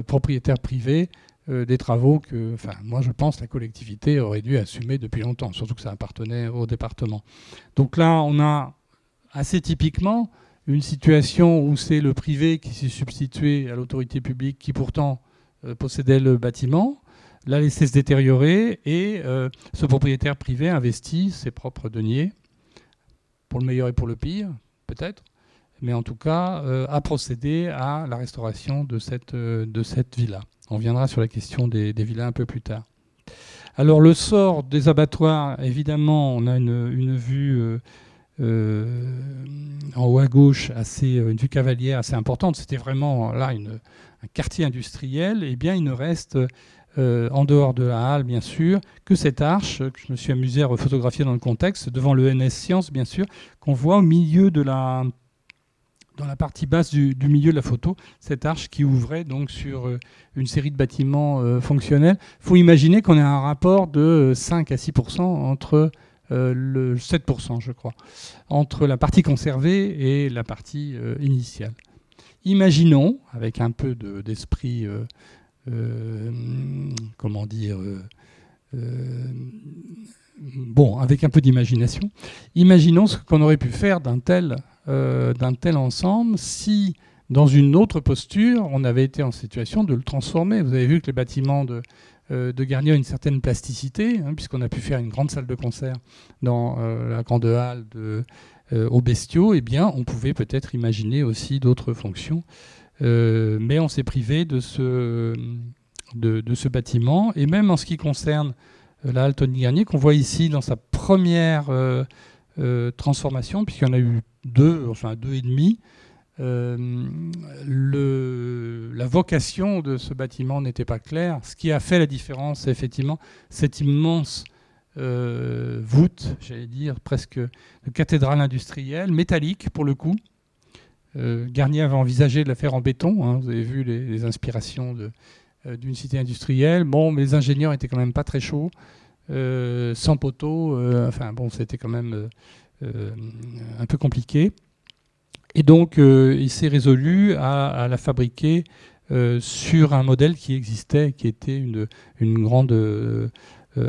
propriétaire privé, des travaux que, moi je pense, la collectivité aurait dû assumer depuis longtemps, surtout que ça appartenait au département. Donc là, on a assez typiquement une situation où c'est le privé qui s'est substitué à l'autorité publique qui pourtant possédait le bâtiment, l'a laissé se détériorer et ce propriétaire privé investit ses propres deniers, pour le meilleur et pour le pire, peut-être, mais en tout cas a procédé à la restauration de cette villa. On viendra sur la question des villas un peu plus tard. Alors le sort des abattoirs, évidemment, on a une vue en haut à gauche, une vue cavalière assez importante. C'était vraiment là un quartier industriel. Eh bien, il ne reste, en dehors de la halle, bien sûr, que cette arche que je me suis amusé à refotographier dans le contexte, devant le NS Sciences, bien sûr, qu'on voit au milieu dans la partie basse du milieu de la photo, cette arche qui ouvrait donc sur une série de bâtiments fonctionnels. Il faut imaginer qu'on a un rapport de 5 à 6% entre le 7%, je crois, entre la partie conservée et la partie initiale. Imaginons, avec un peu d'esprit, comment dire, avec un peu d'imagination, imaginons ce qu'on aurait pu faire d'un tel ensemble si, dans une autre posture, on avait été en situation de le transformer. Vous avez vu que les bâtiments de Garnier ont une certaine plasticité, puisqu'on a pu faire une grande salle de concert dans la grande halle aux Bestiaux. Eh bien, on pouvait peut-être imaginer aussi d'autres fonctions, mais on s'est privé de ce bâtiment. Et même en ce qui concerne la halle Tony Garnier, qu'on voit ici dans sa première transformation, puisqu'il y en a eu deux et demi, la vocation de ce bâtiment n'était pas claire. Ce qui a fait la différence, c'est effectivement cette immense voûte, j'allais dire presque de cathédrale industrielle, métallique pour le coup. Garnier avait envisagé de la faire en béton. Vous avez vu les inspirations d'une cité industrielle. Bon, mais les ingénieurs étaient quand même pas très chauds. Sans poteaux, c'était quand même un peu compliqué. Et donc, il s'est résolu à la fabriquer sur un modèle qui existait, qui était une grande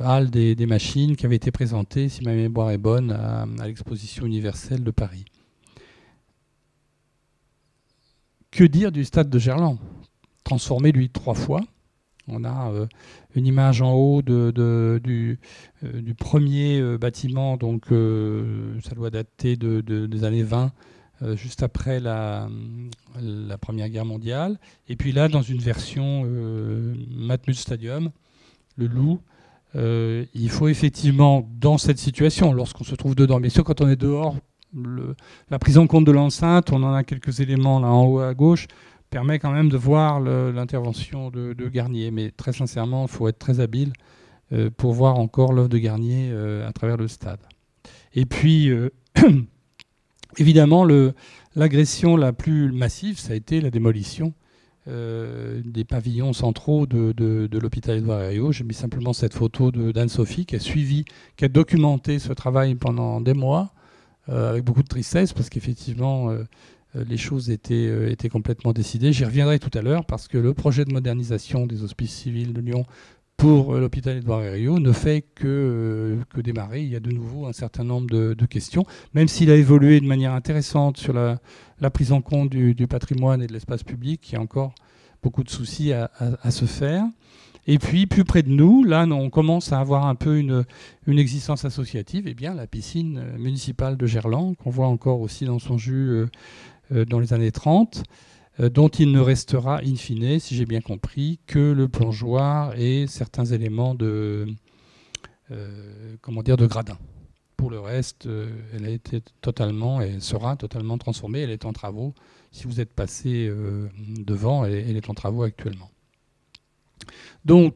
halle des machines qui avait été présentée, si ma mémoire est bonne, à l'exposition universelle de Paris. Que dire du stade de Gerland? Transformé, lui, 3 fois. On a une image en haut du premier bâtiment, donc ça doit dater des années 20, juste après la Première Guerre mondiale. Et puis là, dans une version Matmut Stadium, le Loup, il faut effectivement, dans cette situation, lorsqu'on se trouve dedans, bien sûr, quand on est dehors, la prise en compte de l'enceinte, on en a quelques éléments là en haut à gauche, permet quand même de voir l'intervention de Garnier. Mais très sincèrement, il faut être très habile pour voir encore l'œuvre de Garnier à travers le stade. Et puis, Évidemment, l'agression la plus massive, ça a été la démolition des pavillons centraux de l'hôpital Édouard Herriot. J'ai mis simplement cette photo d'Anne-Sophie qui a suivi, qui a documenté ce travail pendant des mois, avec beaucoup de tristesse, parce qu'effectivement, les choses étaient complètement décidées. J'y reviendrai tout à l'heure, parce que le projet de modernisation des hospices civils de Lyon pour l'hôpital Édouard Herriot ne fait que démarrer. Il y a de nouveau un certain nombre de questions, même s'il a évolué de manière intéressante sur la prise en compte du patrimoine et de l'espace public. Il y a encore beaucoup de soucis à se faire. Et puis, plus près de nous, là, on commence à avoir un peu une existence associative. Eh bien, la piscine municipale de Gerland, qu'on voit encore aussi dans son jus dans les années 30, dont il ne restera, in fine, si j'ai bien compris, que le plongeoir et certains éléments de gradin. Pour le reste, elle a été totalement, et sera totalement transformée. Elle est en travaux. Si vous êtes passé devant, elle est en travaux actuellement. Donc,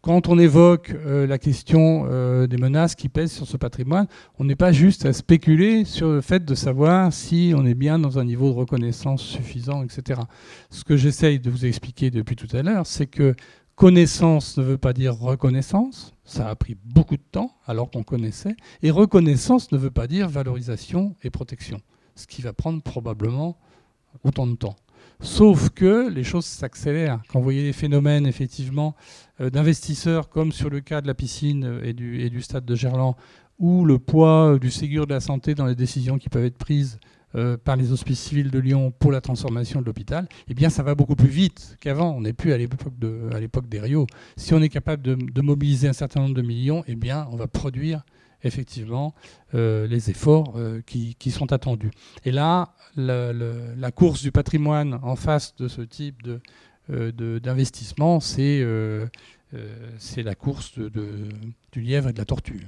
quand on évoque la question des menaces qui pèsent sur ce patrimoine, on n'est pas juste à spéculer sur le fait de savoir si on est bien dans un niveau de reconnaissance suffisant, etc. Ce que j'essaye de vous expliquer depuis tout à l'heure, c'est que connaissance ne veut pas dire reconnaissance. Ça a pris beaucoup de temps alors qu'on connaissait. Et reconnaissance ne veut pas dire valorisation et protection, ce qui va prendre probablement autant de temps. Sauf que les choses s'accélèrent. Quand vous voyez les phénomènes, effectivement, d'investisseurs, comme sur le cas de la piscine et du stade de Gerland, où le poids du Ségur de la santé dans les décisions qui peuvent être prises par les hospices civils de Lyon pour la transformation de l'hôpital, eh bien, ça va beaucoup plus vite qu'avant. On n'est plus à l'époque d'Herriot. Si on est capable de mobiliser un certain nombre de millions, eh bien, on va produire effectivement les efforts qui sont attendus. Et là, la course du patrimoine en face de ce type d'investissement, c'est la course du lièvre et de la tortue.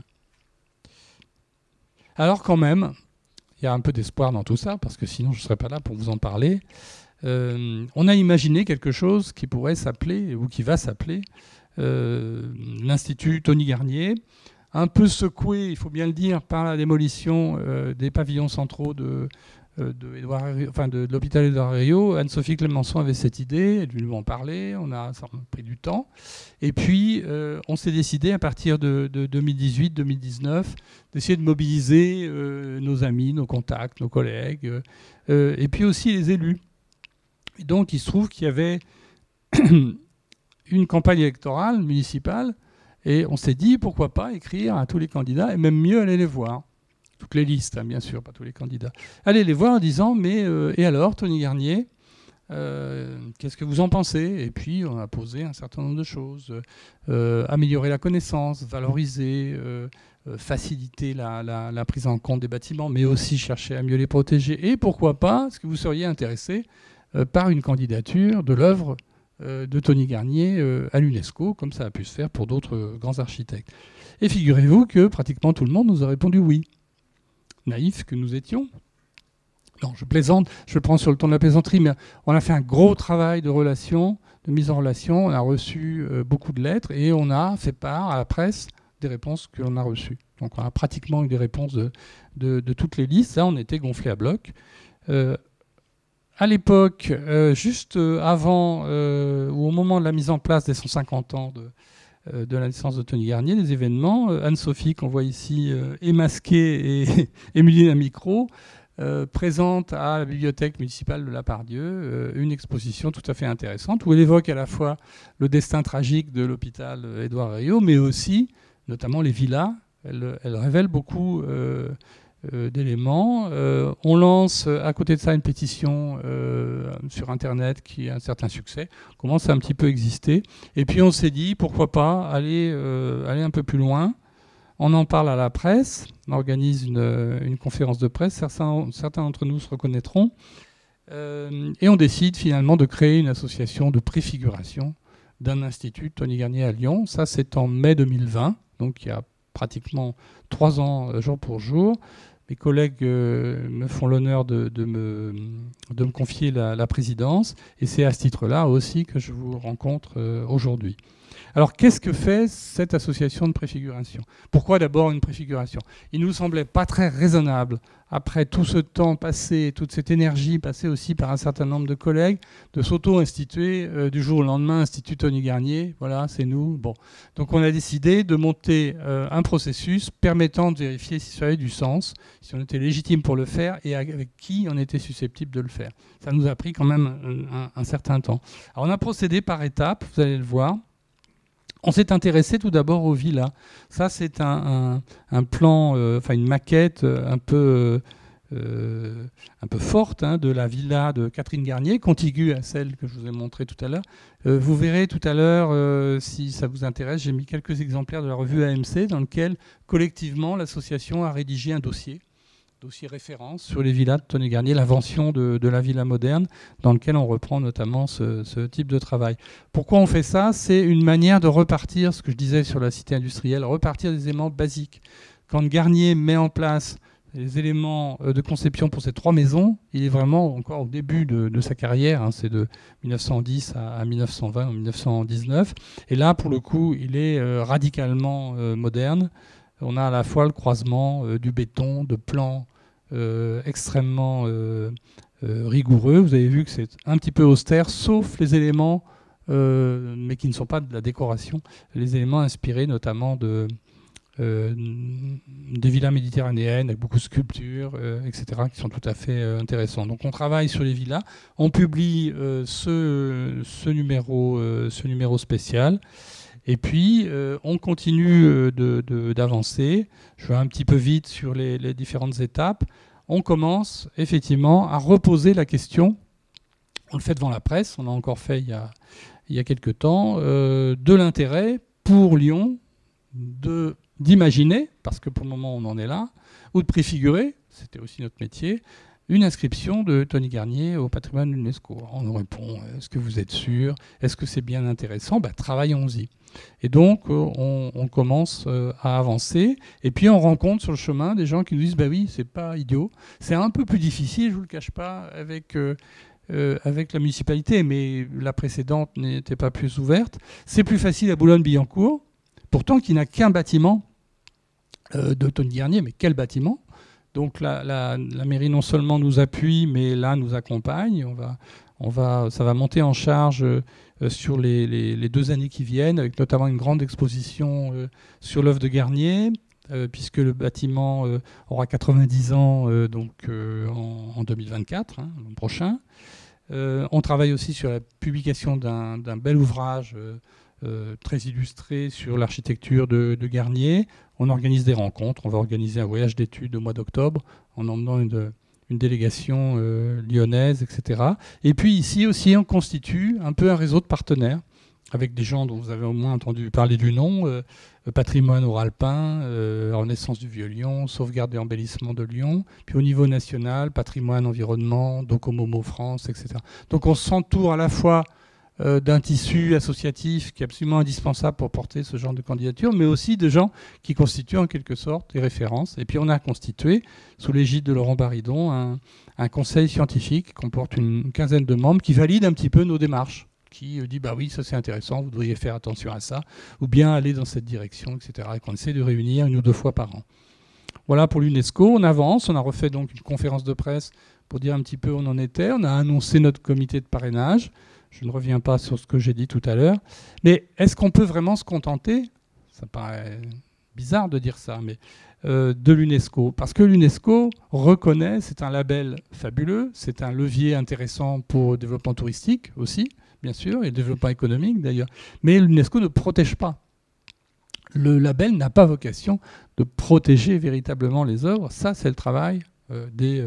Alors quand même, il y a un peu d'espoir dans tout ça, parce que sinon je ne serais pas là pour vous en parler. On a imaginé quelque chose qui pourrait s'appeler, ou qui va s'appeler, l'Institut Tony Garnier, un peu secoué, il faut bien le dire, par la démolition des pavillons centraux de l'hôpital Édouard Herriot. Anne-Sophie Clémenceau avait cette idée, elle lui en parlait, ça a pris du temps. Et puis, on s'est décidé à partir de 2018-2019 d'essayer de mobiliser nos amis, nos contacts, nos collègues, et puis aussi les élus. Et donc, il se trouve qu'il y avait une campagne électorale municipale, et on s'est dit, pourquoi pas écrire à tous les candidats, et même mieux, aller les voir. Toutes les listes, hein, bien sûr, pas tous les candidats. Aller les voir en disant, mais et alors, Tony Garnier, qu'est-ce que vous en pensez? Et puis, on a posé un certain nombre de choses. Améliorer la connaissance, valoriser, faciliter la prise en compte des bâtiments, mais aussi chercher à mieux les protéger. Et pourquoi pas, est-ce que vous seriez intéressé par une candidature de l'œuvre de Tony Garnier à l'UNESCO, comme ça a pu se faire pour d'autres grands architectes. Et figurez-vous que pratiquement tout le monde nous a répondu oui. Naïfs que nous étions. Non, je plaisante, je le prends sur le ton de la plaisanterie, mais on a fait un gros travail de relation, de mise en relation, on a reçu beaucoup de lettres et on a fait part à la presse des réponses que l'on a reçues. Donc on a pratiquement eu des réponses de toutes les listes. Là, on était gonflés à bloc. À l'époque, juste avant ou au moment de la mise en place des 150 ans de la naissance de Tony Garnier, des événements, Anne-Sophie, qu'on voit ici, est masquée et Émilie à micro, présente à la bibliothèque municipale de Lapardieu une exposition tout à fait intéressante où elle évoque à la fois le destin tragique de l'hôpital Édouard Herriot, mais aussi, notamment, les villas. Elle révèle beaucoup d'éléments. On lance à côté de ça une pétition sur Internet qui a un certain succès, commence à un petit peu exister. Et puis on s'est dit, pourquoi pas aller un peu plus loin. On en parle à la presse, on organise une conférence de presse, certains d'entre nous se reconnaîtront. Et on décide finalement de créer une association de préfiguration d'un institut Tony Garnier à Lyon. Ça, c'est en mai 2020, donc il y a pratiquement 3 ans jour pour jour. Mes collègues me font l'honneur de me confier la présidence. Et c'est à ce titre-là aussi que je vous rencontre aujourd'hui. Alors, qu'est-ce que fait cette association de préfiguration? Pourquoi d'abord une préfiguration? Il nous semblait pas très raisonnable, après tout ce temps passé, toute cette énergie passée aussi par un certain nombre de collègues, de s'auto-instituer du jour au lendemain, Institut Tony Garnier, voilà, c'est nous. Bon. Donc on a décidé de monter un processus permettant de vérifier si ça avait du sens, si on était légitime pour le faire et avec qui on était susceptible de le faire. Ça nous a pris quand même un certain temps. Alors on a procédé par étapes, vous allez le voir. On s'est intéressé tout d'abord aux villas. Ça, c'est un plan, une maquette un peu forte de la villa de Catherine Garnier, contiguë à celle que je vous ai montrée tout à l'heure. Vous verrez tout à l'heure, si ça vous intéresse, j'ai mis quelques exemplaires de la revue AMC dans lequel, collectivement, l'association a rédigé un dossier référence sur les villas de Tony Garnier, l'invention de la villa moderne, dans lequel on reprend notamment ce type de travail. Pourquoi on fait ça? C'est une manière de repartir, ce que je disais sur la cité industrielle, repartir des éléments basiques. Quand Garnier met en place les éléments de conception pour ces 3 maisons, il est vraiment encore au début de sa carrière, c'est de 1910 à 1920 ou 1919. Et là, pour le coup, il est radicalement moderne. On a à la fois le croisement du béton, de plans extrêmement rigoureux. Vous avez vu que c'est un petit peu austère, sauf les éléments, mais qui ne sont pas de la décoration, les éléments inspirés notamment des villas méditerranéennes avec beaucoup de sculptures, etc., qui sont tout à fait intéressants. Donc on travaille sur les villas, on publie ce numéro spécial. Et puis, on continue d'avancer. Je vais un petit peu vite sur les différentes étapes. On commence effectivement à reposer la question. On le fait devant la presse, on l'a encore fait il y a quelques temps, de l'intérêt pour Lyon d'imaginer, parce que pour le moment on en est là, ou de préfigurer, c'était aussi notre métier, une inscription de Tony Garnier au patrimoine de l'UNESCO. On nous répond, est-ce que vous êtes sûr? Est-ce que c'est bien intéressant? Travaillons-y. Et donc, on commence à avancer. Et puis, on rencontre sur le chemin des gens qui nous disent, oui, c'est pas idiot. C'est un peu plus difficile, je vous le cache pas, avec la municipalité, mais la précédente n'était pas plus ouverte. C'est plus facile à Boulogne-Billancourt, pourtant qui n'a qu'un bâtiment de Tony Garnier, mais quel bâtiment? Donc la mairie non seulement nous appuie, mais là nous accompagne. Ça va monter en charge sur les 2 années qui viennent, avec notamment une grande exposition sur l'œuvre de Garnier, puisque le bâtiment aura 90 ans en 2024, l'an prochain. On travaille aussi sur la publication d'un bel ouvrage très illustré sur l'architecture de Garnier. On organise des rencontres. On va organiser un voyage d'études au mois d'octobre en emmenant une délégation lyonnaise, etc. Et puis ici aussi, on constitue un peu un réseau de partenaires avec des gens dont vous avez au moins entendu parler du nom, Patrimoine Oralpin, Renaissance du Vieux-Lyon, Sauvegarde et Embellissement de Lyon, puis au niveau national, Patrimoine, Environnement, Docomomo France, etc. Donc on s'entoure à la fois d'un tissu associatif qui est absolument indispensable pour porter ce genre de candidature, mais aussi de gens qui constituent en quelque sorte des références. Et puis on a constitué, sous l'égide de Laurent Baridon, un conseil scientifique qui comporte une quinzaine de membres qui valide un petit peu nos démarches, qui dit oui, ça c'est intéressant, vous devriez faire attention à ça, ou bien aller dans cette direction, etc. Et qu'on essaie de réunir 1 ou 2 fois par an. Voilà pour l'UNESCO, on avance, on a refait donc une conférence de presse pour dire un petit peu où on en était, on a annoncé notre comité de parrainage. Je ne reviens pas sur ce que j'ai dit tout à l'heure. Mais est-ce qu'on peut vraiment se contenter, ça paraît bizarre de dire ça, mais de l'UNESCO? Parce que l'UNESCO reconnaît, c'est un label fabuleux, c'est un levier intéressant pour le développement touristique aussi, bien sûr, et le développement économique d'ailleurs. Mais l'UNESCO ne protège pas. Le label n'a pas vocation de protéger véritablement les œuvres. Ça, c'est le travail des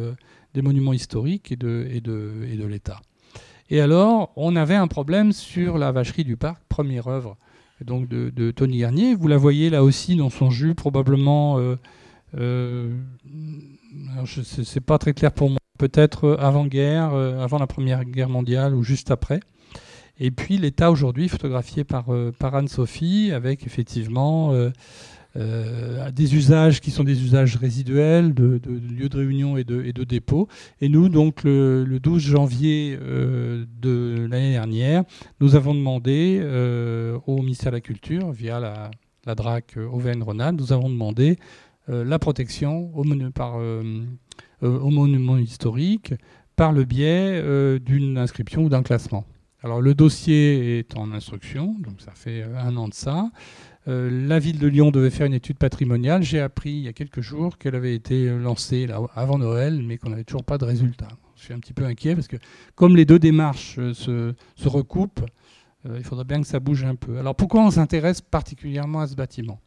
monuments historiques et de l'État. Et alors, on avait un problème sur la vacherie du parc, première œuvre donc de Tony Garnier. Vous la voyez là aussi dans son jus, probablement, c'est pas très clair pour moi, peut-être avant-guerre, avant la Première Guerre mondiale ou juste après. Et puis l'état aujourd'hui, photographié par Anne-Sophie, avec effectivement des usages qui sont des usages résiduels, de lieux de réunion et de dépôt. Et nous, donc, le 12 janvier de l'année dernière, nous avons demandé au ministère de la Culture, via la DRAC Auvergne-Rhône-Alpes, nous avons demandé la protection au monument historique par le biais d'une inscription ou d'un classement. Alors le dossier est en instruction, donc ça fait 1 an de ça. La ville de Lyon devait faire une étude patrimoniale. J'ai appris il y a quelques jours qu'elle avait été lancée là, avant Noël, mais qu'on n'avait toujours pas de résultat. Je suis un petit peu inquiet parce que comme les deux démarches se recoupent, il faudrait bien que ça bouge un peu. Alors pourquoi on s'intéresse particulièrement à ce bâtiment ?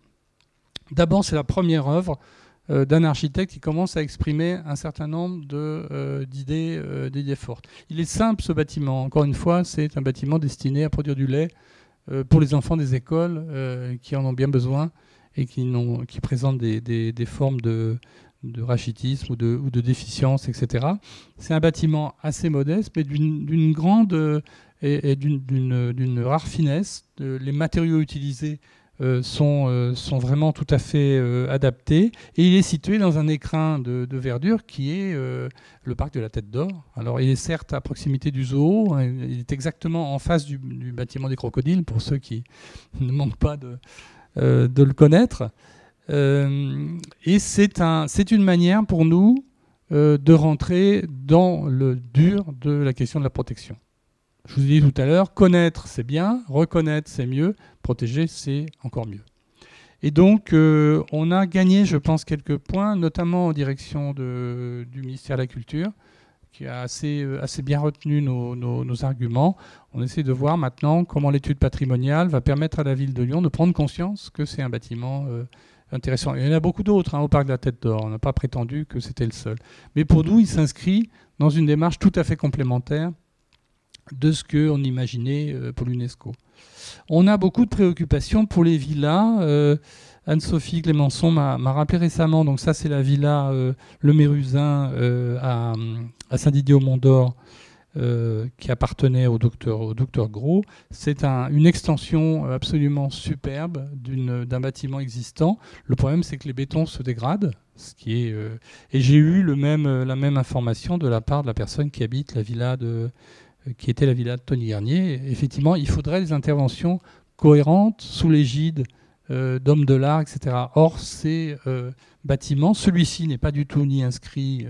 D'abord, c'est la première œuvre d'un architecte qui commence à exprimer un certain nombre d'idées fortes. Il est simple, ce bâtiment. Encore une fois, c'est un bâtiment destiné à produire du lait pour les enfants des écoles qui en ont bien besoin et qui présentent des formes de rachitisme ou de déficience, etc. C'est un bâtiment assez modeste, mais d'une grande et d'une rare finesse. Les matériaux utilisés sont vraiment tout à fait adaptés. Et il est situé dans un écrin de verdure qui est le parc de la Tête d'Or. Alors il est certes à proximité du zoo, hein, il est exactement en face du bâtiment des crocodiles, pour ceux qui ne manquent pas de le connaître. Et c'est une manière pour nous de rentrer dans le dur de la question de la protection. Je vous ai dit tout à l'heure, connaître c'est bien, reconnaître c'est mieux, protéger c'est encore mieux. Et donc on a gagné, je pense, quelques points, notamment en direction du ministère de la Culture, qui a assez bien retenu nos arguments. On essaie de voir maintenant comment l'étude patrimoniale va permettre à la ville de Lyon de prendre conscience que c'est un bâtiment intéressant. Il y en a beaucoup d'autres au parc de la Tête d'Or, on n'a pas prétendu que c'était le seul. Mais pour nous, il s'inscrit dans une démarche tout à fait complémentaire de ce qu'on imaginait pour l'UNESCO. On a beaucoup de préoccupations pour les villas. Anne-Sophie Clémençon m'a rappelé récemment, donc ça c'est la villa Le Mérusin à Saint-Didier-au-Mont-d'Or qui appartenait au docteur Gros. C'est une extension absolument superbe d'un bâtiment existant. Le problème c'est que les bétons se dégradent. Et j'ai eu la même information de la part de la personne qui habite la villa qui était la villa de Tony Garnier. Effectivement, il faudrait des interventions cohérentes sous l'égide d'hommes de l'art, etc. Or, ces bâtiments, celui-ci n'est pas du tout ni inscrit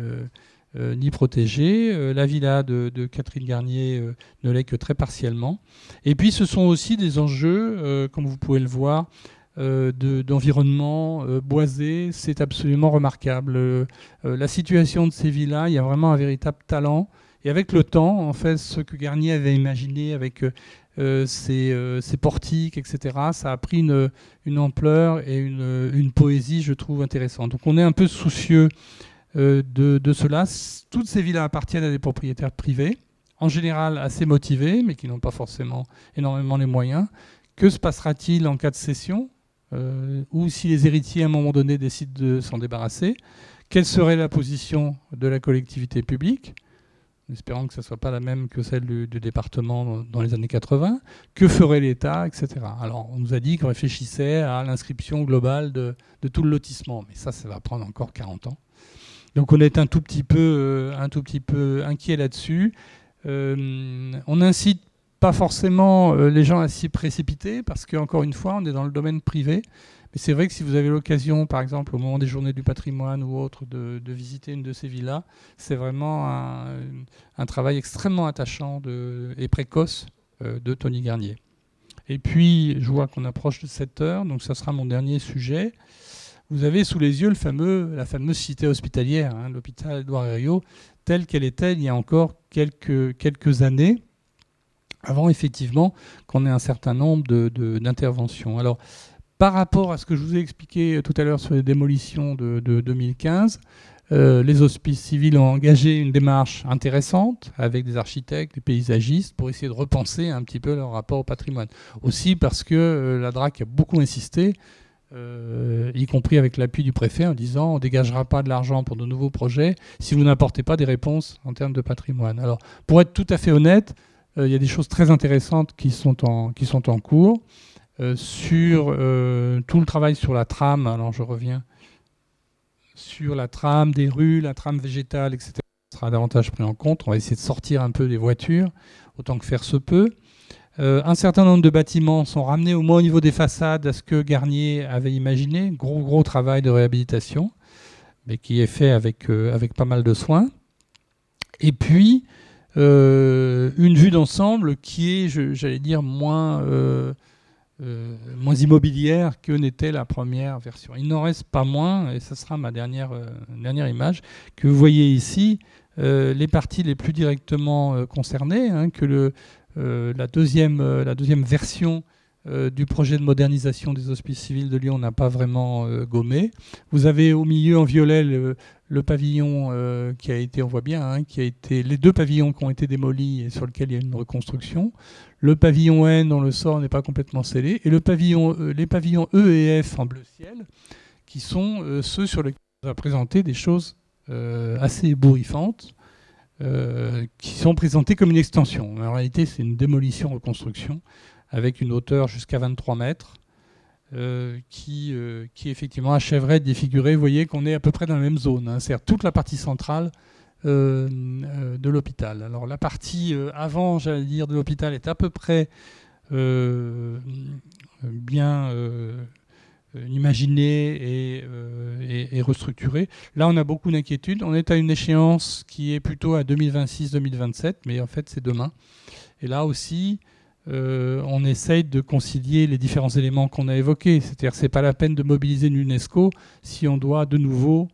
ni protégé. La villa de Catherine Garnier ne l'est que très partiellement. Et puis, ce sont aussi des enjeux, comme vous pouvez le voir, d'environnement boisé. C'est absolument remarquable. La situation de ces villas, il y a vraiment un véritable talent. Et avec le temps, en fait, ce que Garnier avait imaginé avec ses portiques, etc., ça a pris une ampleur et une poésie, je trouve, intéressante. Donc on est un peu soucieux de cela. Toutes ces villas appartiennent à des propriétaires privés, en général assez motivés, mais qui n'ont pas forcément énormément les moyens. Que se passera-t-il en cas de cession ou si les héritiers, à un moment donné, décident de s'en débarrasser? Quelle serait la position de la collectivité publique ? Espérons que ce ne soit pas la même que celle du département dans les années 80. Que ferait l'État, etc. Alors, on nous a dit qu'on réfléchissait à l'inscription globale de tout le lotissement. Mais ça va prendre encore 40 ans. Donc, on est un tout petit peu inquiet là-dessus. On n'incite pas forcément les gens à s'y précipiter parce qu'encore une fois, on est dans le domaine privé. Mais c'est vrai que si vous avez l'occasion, par exemple, au moment des Journées du patrimoine ou autre, de visiter une de ces villas, c'est vraiment un travail extrêmement attachant et précoce de Tony Garnier. Et puis, je vois qu'on approche de 7 heures, donc ça sera mon dernier sujet. Vous avez sous les yeux la fameuse cité hospitalière, l'hôpital Édouard Herriot, telle qu'elle était il y a encore quelques années, avant effectivement qu'on ait un certain nombre d'interventions. Alors, par rapport à ce que je vous ai expliqué tout à l'heure sur les démolitions de 2015, les hospices civils ont engagé une démarche intéressante avec des architectes, des paysagistes, pour essayer de repenser un petit peu leur rapport au patrimoine. Aussi parce que la DRAC a beaucoup insisté, y compris avec l'appui du préfet, en disant on ne dégagera pas de l'argent pour de nouveaux projets si vous n'apportez pas des réponses en termes de patrimoine. Alors, pour être tout à fait honnête, il y a des choses très intéressantes qui sont en cours. sur tout le travail sur la trame. Alors je reviens sur la trame des rues, la trame végétale, etc. Sera davantage pris en compte. On va essayer de sortir un peu des voitures, autant que faire se peut. Un certain nombre de bâtiments sont ramenés au moins au niveau des façades à ce que Garnier avait imaginé. Gros travail de réhabilitation, mais qui est fait avec pas mal de soin. Et puis, une vue d'ensemble qui est, j'allais dire, moins immobilière que n'était la première version. Il n'en reste pas moins, et ce sera ma dernière image, que vous voyez ici, les parties les plus directement concernées, que la deuxième version du projet de modernisation des hospices civils de Lyon n'a pas vraiment gommé. Vous avez au milieu en violet le pavillon qui a été, on voit bien, les deux pavillons qui ont été démolis et sur lesquels il y a une reconstruction. Le pavillon N dont le sort n'est pas complètement scellé. Et les pavillons E et F en bleu ciel, qui sont ceux sur lesquels on va présenter des choses assez ébouriffantes, qui sont présentés comme une extension. En réalité, c'est une démolition-reconstruction avec une hauteur jusqu'à 23 mètres qui effectivement achèverait de défigurer. Vous voyez qu'on est à peu près dans la même zone. C'est-à-dire toute la partie centrale de l'hôpital. Alors la partie avant, j'allais dire, de l'hôpital est à peu près bien imaginée et restructurée. Là, on a beaucoup d'inquiétudes. On est à une échéance qui est plutôt à 2026-2027, mais en fait, c'est demain. Et là aussi, on essaye de concilier les différents éléments qu'on a évoqués. C'est-à-dire que ce n'est pas la peine de mobiliser l'UNESCO si on doit de nouveau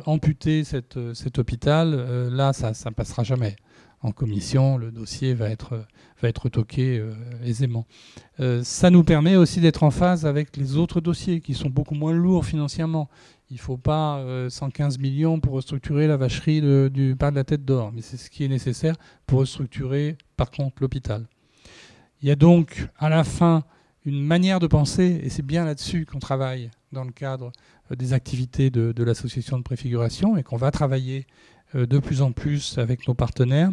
amputer cet hôpital. Là, ça ne passera jamais. En commission, le dossier va être toqué aisément. Ça nous permet aussi d'être en phase avec les autres dossiers qui sont beaucoup moins lourds financièrement. Il ne faut pas 115 millions pour restructurer la vacherie du parc de la Tête d'Or, mais c'est ce qui est nécessaire pour restructurer par contre l'hôpital. Il y a donc à la fin une manière de penser, et c'est bien là-dessus qu'on travaille dans le cadre des activités de l'association de préfiguration et qu'on va travailler de plus en plus avec nos partenaires.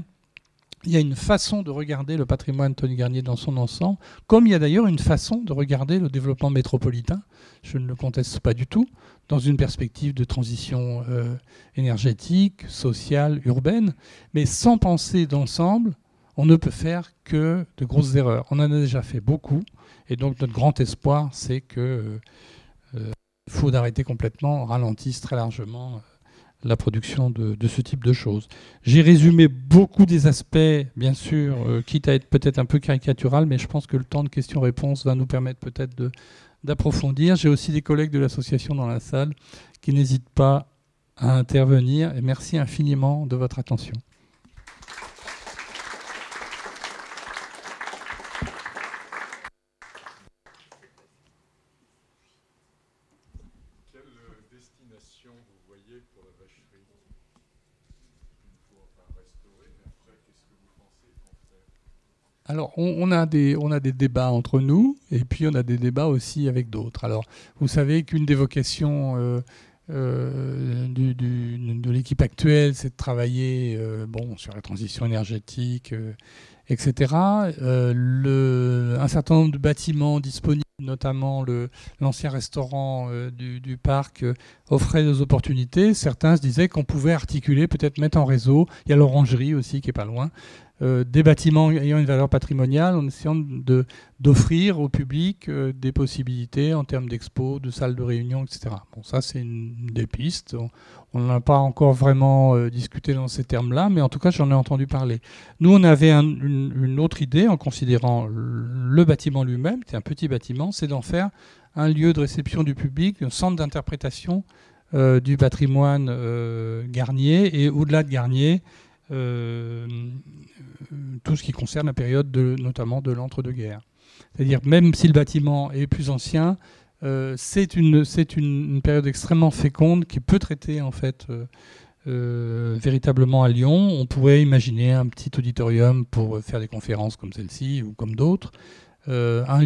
Il y a une façon de regarder le patrimoine Tony Garnier dans son ensemble, comme il y a d'ailleurs une façon de regarder le développement métropolitain, je ne le conteste pas du tout, dans une perspective de transition énergétique, sociale, urbaine, mais sans penser d'ensemble, on ne peut faire que de grosses erreurs. On en a déjà fait beaucoup, et donc notre grand espoir, c'est qu'il faut d'arrêter complètement, on ralentisse très largement la production de ce type de choses. J'ai résumé beaucoup des aspects, bien sûr, quitte à être peut-être un peu caricatural, mais je pense que le temps de questions-réponses va nous permettre peut-être d'approfondir. J'ai aussi des collègues de l'association dans la salle qui n'hésitent pas à intervenir. Et merci infiniment de votre attention. Alors, on a des débats entre nous, et puis on a des débats aussi avec d'autres. Alors, vous savez qu'une des vocations de l'équipe actuelle, c'est de travailler sur la transition énergétique, etc. Un certain nombre de bâtiments disponibles, notamment l'ancien restaurant du parc, offrait des opportunités. Certains se disaient qu'on pouvait articuler, peut-être mettre en réseau. Il y a l'orangerie aussi qui est pas loin. Des bâtiments ayant une valeur patrimoniale, en essayant d'offrir au public des possibilités en termes d'expos, de salles de réunion, etc. Bon, ça, c'est une des pistes. On n'en a pas encore vraiment discuté dans ces termes-là, mais en tout cas, j'en ai entendu parler. Nous, on avait une autre idée en considérant le bâtiment lui-même, qui est un petit bâtiment, c'est d'en faire un lieu de réception du public, un centre d'interprétation du patrimoine Garnier, et au-delà de Garnier, tout ce qui concerne la période notamment de l'entre-deux-guerres. C'est-à-dire même si le bâtiment est plus ancien, c'est une période extrêmement féconde qui peut traiter en fait véritablement à Lyon. On pourrait imaginer un petit auditorium pour faire des conférences comme celle-ci ou comme d'autres, un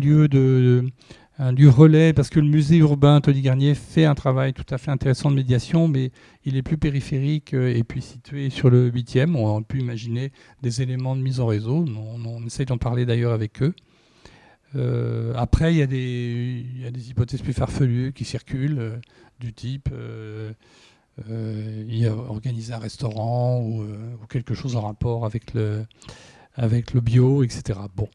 lieu relais, parce que le musée urbain Tony Garnier fait un travail tout à fait intéressant de médiation, mais il est plus périphérique et puis situé sur le 8e. On a pu imaginer des éléments de mise en réseau. On essaye d'en parler d'ailleurs avec eux. Après, il y a des hypothèses plus farfelues qui circulent, du type il a organisé un restaurant ou quelque chose en rapport avec le bio, etc. Bon.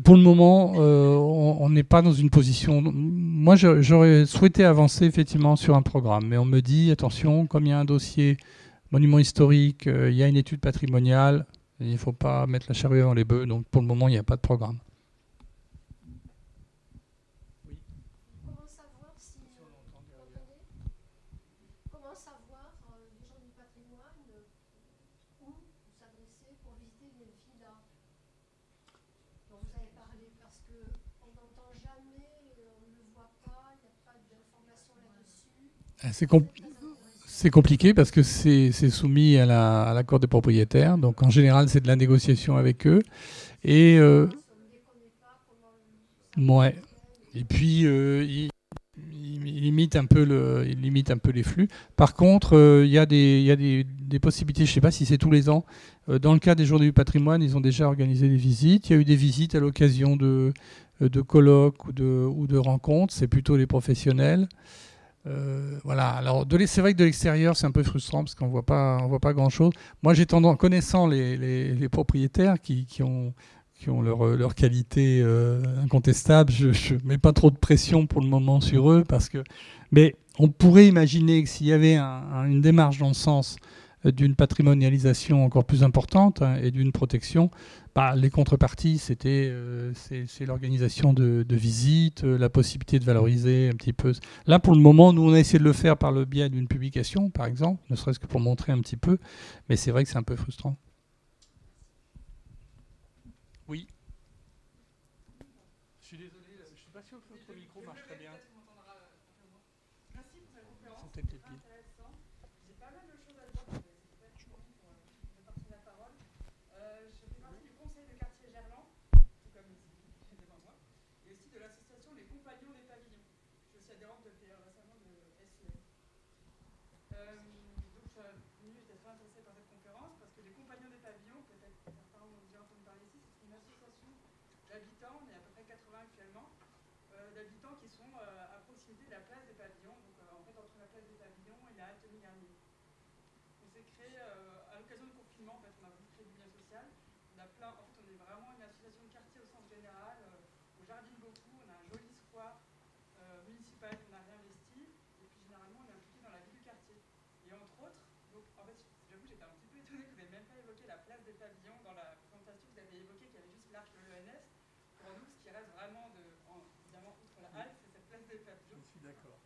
Pour le moment, on n'est pas dans une position. Moi, j'aurais souhaité avancer effectivement sur un programme, mais on me dit attention, comme il y a un dossier monument historique, il y a une étude patrimoniale, il ne faut pas mettre la charrue avant les bœufs, donc pour le moment, il n'y a pas de programme. Comment savoir si comment savoir les gens du patrimoine où s'adresser pour visiter les villas dont vous avez parlé, parce qu'on n'entend jamais, on ne le voit pas, il n'y a pas d'informations là-dessus. C'est compliqué parce que c'est soumis à l'accord des propriétaires. Donc en général, c'est de la négociation avec eux. Et, ouais. Et puis, il limite un peu les flux. Par contre, il y a des possibilités, je ne sais pas si c'est tous les ans. Dans le cas des Journées du patrimoine, ils ont déjà organisé des visites. Il y a eu des visites à l'occasion de colloques ou de rencontres. C'est plutôt les professionnels. Voilà. Alors, c'est vrai que de l'extérieur, c'est un peu frustrant parce qu'on voit pas grand-chose. Moi, j'ai tendance, connaissant les propriétaires qui ont leur qualité incontestable, je mets pas trop de pression pour le moment sur eux mais on pourrait imaginer que s'il y avait une démarche dans le sens d'une patrimonialisation encore plus importante, hein, et d'une protection, les contreparties, c'est l'organisation de visites, la possibilité de valoriser un petit peu. Là, pour le moment, nous, on a essayé de le faire par le biais d'une publication, par exemple, ne serait-ce que pour montrer un petit peu, mais c'est vrai que c'est un peu frustrant. Oui. Je suis désolé, je ne suis pas sûr que votre micro marche très bien. Merci pour cette conférence, c'est très intéressant. J'ai pas mal de choses à dire, c'est pas du temps pour me partir la parole. Je fais partie du conseil de quartier Gerland, tout comme ici, devant moi, et aussi de l'association Les Compagnons des Pavillons. Je suis adhérente depuis récemment de SEM. Donc j'étais très intéressée par cette conférence parce que les Compagnons des Pavillons, peut-être certains ont déjà entendu parler ici, c'est une association d'habitants, on est à peu près 80 actuellement, d'habitants qui sont à proximité de la place des Pavillons, donc en fait entre la place des Pavillons et la halte Garnier. On s'est créé à l'occasion du confinement, en fait, on a voulu créer du lien social. On a en fait, on est vraiment une association de quartier au sens général. On jardine beaucoup, on a un joli square municipal qu'on a réinvesti, et puis généralement on est impliqué dans la vie du quartier. Et entre autres, donc en fait, j'avoue, j'étais un petit peu étonnée que vous n'ayez même pas évoqué la place des Pavillons dans la présentation. Vous avez évoqué qu'il y avait juste l'arche de l'ENS. Pour nous, ce qui reste vraiment, évidemment, outre la halte, c'est cette place des Pavillons. Je suis d'accord.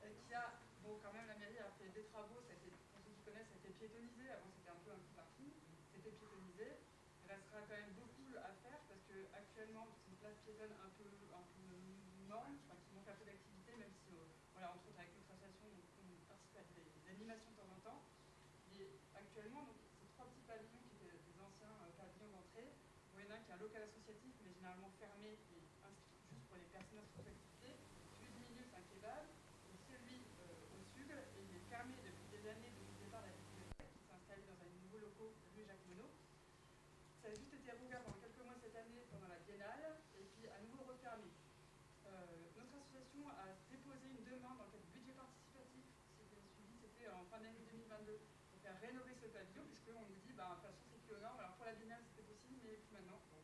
Qui a, bon, quand même, la mairie a fait des travaux, pour ceux qui connaissent, ça a été piétonisé. Avant, c'était un peu un petit parking. C'était piétonisé. Il restera quand même beaucoup à faire parce qu'actuellement, c'est une place piétonne un peu morne, qui manque un peu d'activité, même si, voilà, entre autres, avec notre association, on participe à des animations de temps en temps. Et actuellement, donc, ces trois petits pavillons qui étaient des anciens pavillons d'entrée, il y en a un qui est un local associatif, mais généralement fermé et inscrit juste pour les personnes à sous activité. Celui du milieu, c'est un kebab. Et celui au sud, il est fermé depuis des années depuis le départ de la bibliothèque, qui s'est installé dans un nouveau locaux rue Jacques Monod. Ça a juste été rouvert pendant quelques mois cette année pendant la biennale, et puis à nouveau refermé. Notre association a déposé une demande dans le cadre du budget participatif, c'était en fin d'année 2022, pour faire rénover ce pavillon, puisqu'on nous dit, de toute façon, c'est plus aux normes. Alors pour la biennale, c'était possible, mais plus maintenant. Bon.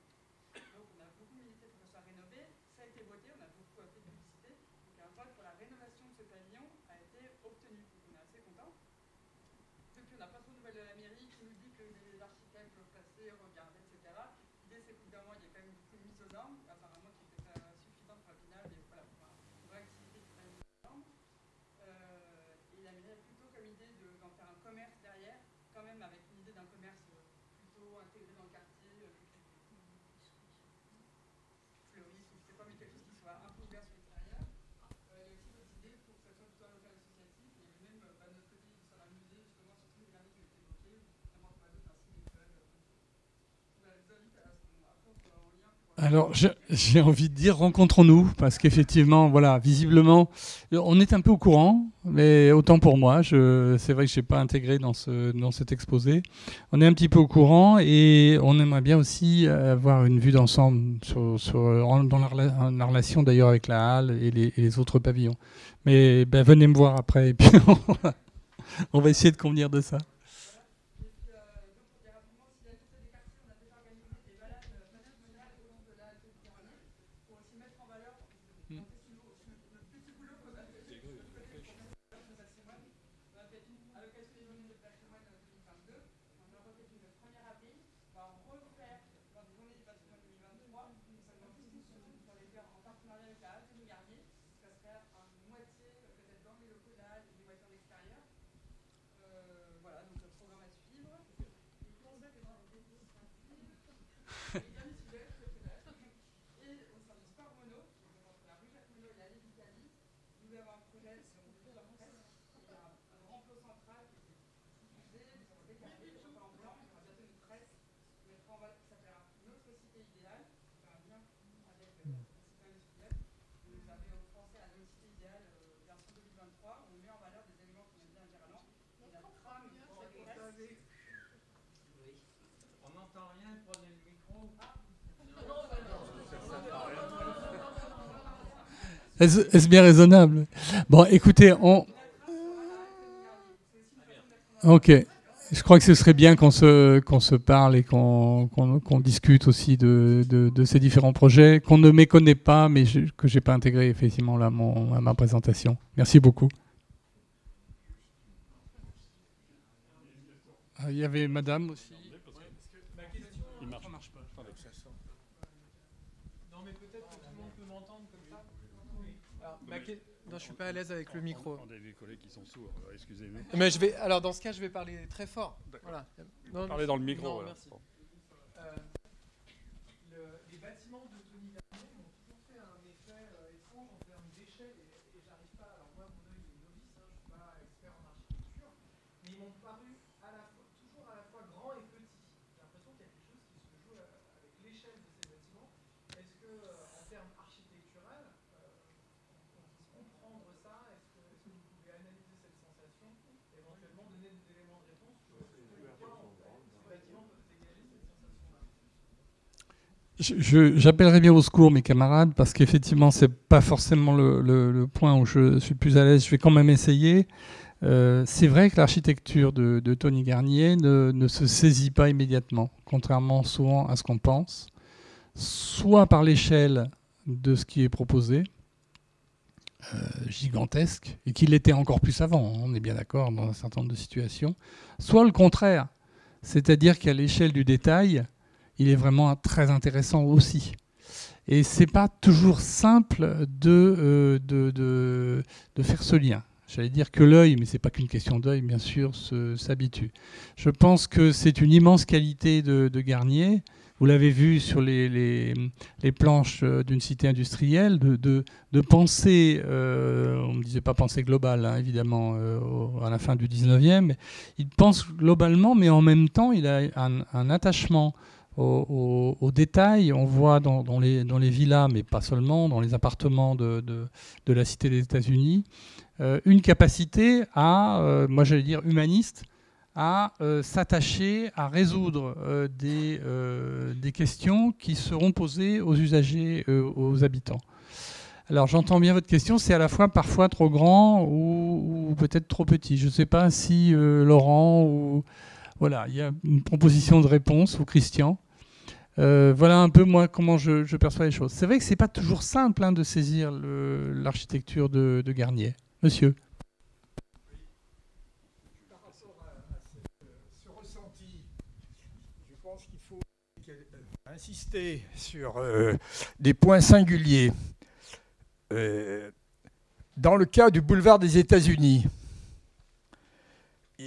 Donc on a beaucoup milité pour que ça soit rénové. Ça a été voté, on a beaucoup fait de publicité. Donc un vote pour la rénovation de ce pavillon a été obtenu. Donc on est assez content. Depuis, on n'a pas trop de nouvelles de la mairie qui nous dit que les architectes peuvent passer, regarder, etc. L'idée, c'est qu'évidemment, il y a quand même beaucoup de mise aux normes, apparemment qui était suffisante pour la finale, mais voilà, pour une vraie activité qui est quand même mise aux normes. Et la mairie a plutôt comme idée d'en faire un commerce derrière, quand même avec une idée d'un commerce plutôt intégré dans le quartier, fleuriste, ou je sais pas, mais quelque chose qui soit un peu ouvert sur l'extérieur. Il y a aussi d'autres idées pour que ça soit plutôt un local associatif, et même de notre côté, sur un musée, justement, sur tous les derniers qui ont été évoqués, ou n'importe quoi d'autre, un ciné-club, plein de choses. Voilà, je vous invite à ce qu'on apporte en lien. Alors, j'ai envie de dire rencontrons-nous, parce qu'effectivement, voilà, visiblement, on est un peu au courant, mais autant pour moi, c'est vrai que je n'ai pas intégré dans cet exposé. On est un petit peu au courant et on aimerait bien aussi avoir une vue d'ensemble dans la relation d'ailleurs avec la halle et les autres pavillons. Mais venez me voir après et puis on va essayer de convenir de ça. Est-ce bien raisonnable? Bon, écoutez, Ok. Je crois que ce serait bien qu'on se parle et qu'on discute aussi de ces différents projets qu'on ne méconnaît pas, mais que je n'ai pas intégré effectivement là à ma présentation. Merci beaucoup. Il y avait madame aussi. Il marche pas. Non, mais peut-être que tout le monde peut m'entendre comme ça. Alors, non, je suis pas à l'aise avec le micro. On a des collègues qui sont sourds, excusez-nous. Mais alors dans ce cas, je vais parler très fort. Voilà. Non, parler dans le micro. Non, voilà. merci. Les bâtiments de Tony Garnier m'ont toujours fait un effet étrange en termes d'échelle et j'arrive pas. Alors moi, mon œil est novice, je suis pas expert en architecture, mais ils m'ont paru toujours à la fois grands et petits. J'ai l'impression qu'il y a quelque chose qui se joue avec l'échelle de ces bâtiments. Est-ce que, en termes architecturels, on puisse comprendre ça? Est-ce que vous pouvez analyser cette sensation, éventuellement donner des éléments de réponse sur pourquoi ces bâtiments peuvent dégager cette sensation-là? J'appellerai bien au secours mes camarades parce qu'effectivement c'est pas forcément le point où je suis le plus à l'aise. Je vais quand même essayer. C'est vrai que l'architecture de Tony Garnier ne se saisit pas immédiatement, contrairement souvent à ce qu'on pense, soit par l'échelle de ce qui est proposé, gigantesque, et qu'il l'était encore plus avant, on est bien d'accord dans un certain nombre de situations, soit le contraire, c'est-à-dire qu'à l'échelle du détail, il est vraiment très intéressant aussi. Et c'est pas toujours simple de faire ce lien. J'allais dire que l'œil, mais c'est pas qu'une question d'œil, bien sûr, s'habitue. Je pense que c'est une immense qualité de Garnier. Vous l'avez vu sur les planches d'une cité industrielle, de penser, on ne disait pas penser global, hein, évidemment, à la fin du 19e, mais il pense globalement, mais en même temps, il a un attachement aux détails. On voit dans les villas, mais pas seulement, dans les appartements de la cité des États-Unis, une capacité à, moi j'allais dire humaniste, à s'attacher à résoudre des questions qui seront posées aux usagers, aux habitants. Alors j'entends bien votre question, c'est à la fois parfois trop grand ou peut-être trop petit. Je ne sais pas si Laurent ou... Voilà, il y a une proposition de réponse, ou Christian. Voilà un peu moi comment je perçois les choses. C'est vrai que ce n'est pas toujours simple de saisir l'architecture de Garnier. Monsieur. Par rapport à ce ressenti, je pense qu'il faut insister sur des points singuliers. Dans le cas du boulevard des États-Unis,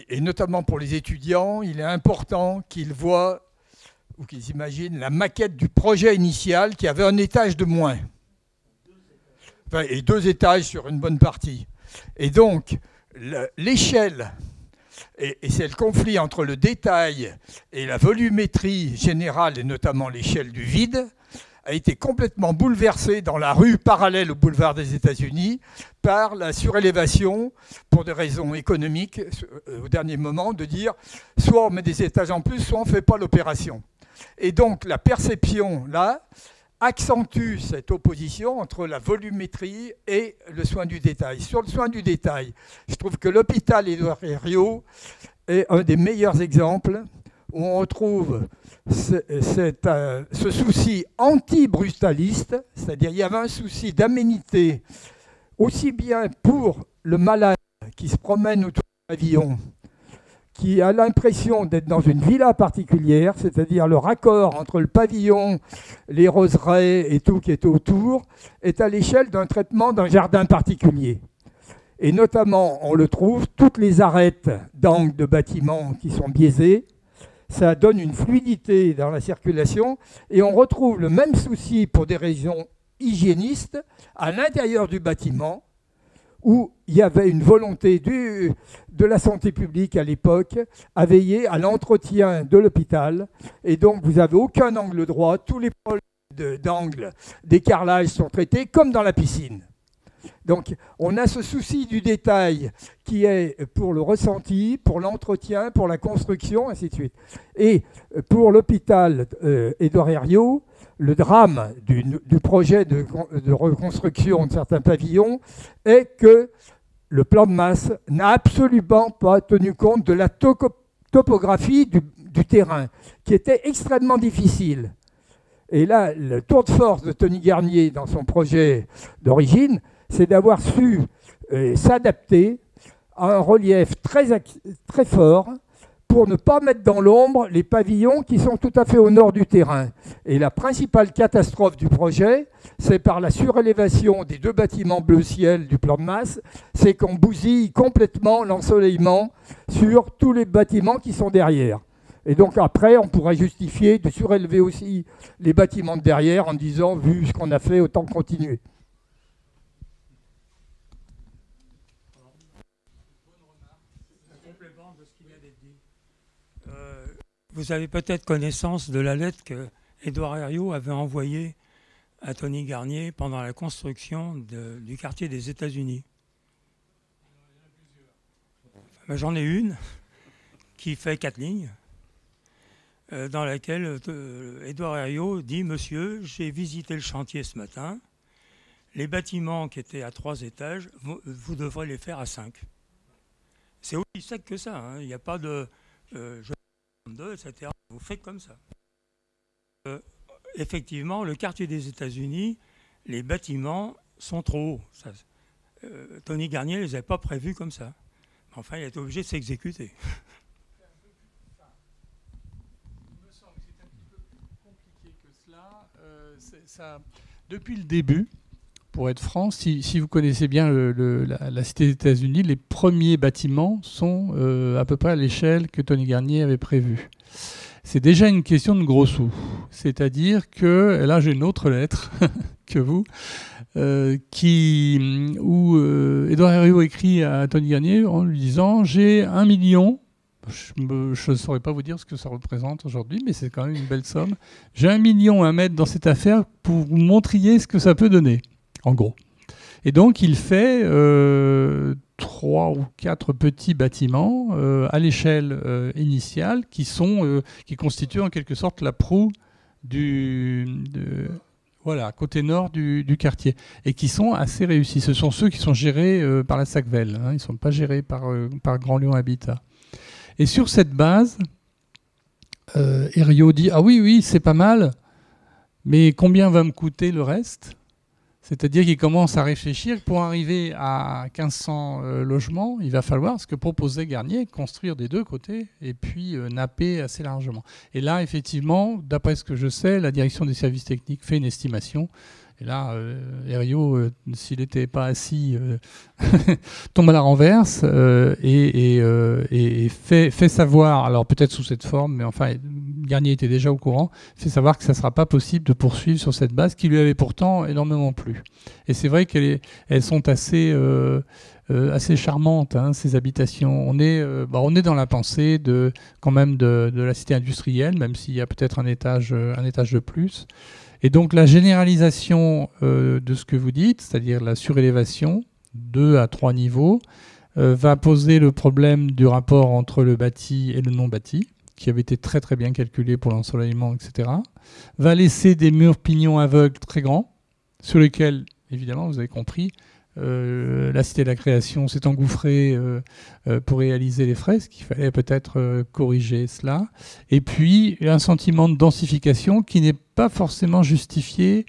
et notamment pour les étudiants, il est important qu'ils voient ou qu'ils imaginent la maquette du projet initial qui avait un étage de moins. Enfin, et 2 étages sur une bonne partie. Et donc, l'échelle, et c'est le conflit entre le détail et la volumétrie générale, et notamment l'échelle du vide, a été complètement bouleversé dans la rue parallèle au boulevard des États-Unis par la surélévation, pour des raisons économiques, au dernier moment, de dire soit on met des étages en plus, soit on ne fait pas l'opération. Et donc la perception, là, accentue cette opposition entre la volumétrie et le soin du détail. Sur le soin du détail, je trouve que l'hôpital Édouard Herriot est un des meilleurs exemples où on retrouve ce souci anti-brutaliste, c'est-à-dire il y avait un souci d'aménité aussi bien pour le malade qui se promène autour du pavillon, qui a l'impression d'être dans une villa particulière, c'est-à-dire le raccord entre le pavillon, les roseraies et tout qui est autour, est à l'échelle d'un traitement d'un jardin particulier. Et notamment, on le trouve, toutes les arêtes d'angles de bâtiments qui sont biaisées, ça donne une fluidité dans la circulation, et on retrouve le même souci pour des raisons hygiénistes à l'intérieur du bâtiment, où il y avait une volonté de la santé publique à l'époque à veiller à l'entretien de l'hôpital. Et donc, vous n'avez aucun angle droit. Tous les problèmes d'angle, d'écarlage sont traités comme dans la piscine. Donc, on a ce souci du détail qui est pour le ressenti, pour l'entretien, pour la construction, ainsi de suite. Et pour l'hôpital Édouard Herriot, le drame du projet de reconstruction de certains pavillons est que le plan de masse n'a absolument pas tenu compte de la topographie du terrain, qui était extrêmement difficile. Et là, le tour de force de Tony Garnier dans son projet d'origine, c'est d'avoir su s'adapter à un relief très fort, pour ne pas mettre dans l'ombre les pavillons qui sont tout à fait au nord du terrain. Et la principale catastrophe du projet, c'est par la surélévation des deux bâtiments bleu ciel du plan de masse, c'est qu'on bousille complètement l'ensoleillement sur tous les bâtiments qui sont derrière. Et donc après, on pourrait justifier de surélever aussi les bâtiments de derrière en disant, vu ce qu'on a fait, autant continuer. Vous avez peut-être connaissance de la lettre que Édouard Herriot avait envoyée à Tony Garnier pendant la construction du quartier des États-Unis. J'en ai une qui fait 4 lignes, dans laquelle Édouard Herriot dit « Monsieur, j'ai visité le chantier ce matin. Les bâtiments qui étaient à 3 étages, vous devrez les faire à 5. » C'est aussi sec que ça. Hein. Il n'y a pas de... etc. Vous faites comme ça. Effectivement, le quartier des États-Unis, les bâtiments sont trop hauts. Tony Garnier ne les avait pas prévus comme ça. Enfin, il a été obligé de s'exécuter. Il me semble que c'est un petit peu plus compliqué que cela. Depuis le début, pour être franc, si vous connaissez bien la cité des États-Unis, les premiers bâtiments sont à peu près à l'échelle que Tony Garnier avait prévue. C'est déjà une question de gros sous. C'est-à-dire que, et là j'ai une autre lettre que vous, où Édouard Herriot écrit à Tony Garnier en lui disant « J'ai 1 million ». Je ne saurais pas vous dire ce que ça représente aujourd'hui, mais c'est quand même une belle somme. « J'ai 1 million à mettre dans cette affaire pour vous montrer ce que ça peut donner ». En gros. Et donc, il fait 3 ou 4 petits bâtiments à l'échelle initiale qui constituent en quelque sorte la proue côté nord du quartier, et qui sont assez réussis. Ce sont ceux qui sont gérés par la SACVEL. Hein, ils ne sont pas gérés par Grand Lyon Habitat. Et sur cette base, Herriot dit « Ah oui, c'est pas mal, mais combien va me coûter le reste ?» C'est-à-dire qu'il commence à réfléchir pour arriver à 1500 logements, il va falloir, ce que proposait Garnier, construire des deux côtés et puis napper assez largement. Et là, effectivement, d'après ce que je sais, la direction des services techniques fait une estimation. Et là, Herriot, s'il n'était pas assis, tombe à la renverse et fait savoir, alors peut-être sous cette forme, mais enfin, Garnier était déjà au courant, fait savoir que ça ne sera pas possible de poursuivre sur cette base qui lui avait pourtant énormément plu. Et c'est vrai qu'elles sont assez charmantes, hein, ces habitations. On est dans la pensée quand même de la cité industrielle, même s'il y a peut-être un étage de plus. Et donc la généralisation de ce que vous dites, c'est-à-dire la surélévation, 2 à 3 niveaux, va poser le problème du rapport entre le bâti et le non bâti, qui avait été très très bien calculé pour l'ensoleillement, etc. Va laisser des murs pignons aveugles très grands, sur lesquels, évidemment, vous avez compris, la Cité de la Création s'est engouffrée pour réaliser les fresques. Il fallait peut-être corriger cela. Et puis, un sentiment de densification qui n'est pas forcément justifié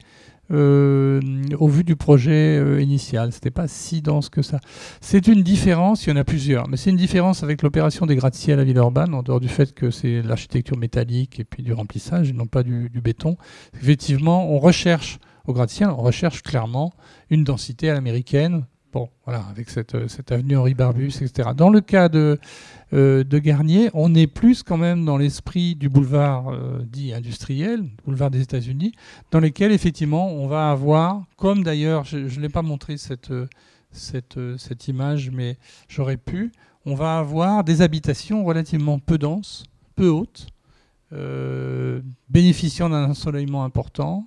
au vu du projet initial. Ce n'était pas si dense que ça. C'est une différence, il y en a plusieurs, mais c'est une différence avec l'opération des gratte-ciel à Villeurbanne, en dehors du fait que c'est l'architecture métallique et puis du remplissage, et non pas du béton. Effectivement, on recherche au gratte-ciel, on recherche clairement une densité à l'américaine, bon, voilà, avec cette avenue Henri Barbus, etc. Dans le cas de Garnier, on est plus quand même dans l'esprit du boulevard dit industriel, boulevard des États-Unis, dans lequel effectivement on va avoir, comme d'ailleurs, je ne l'ai pas montré cette image, mais j'aurais pu, on va avoir des habitations relativement peu denses, peu hautes, bénéficiant d'un ensoleillement important,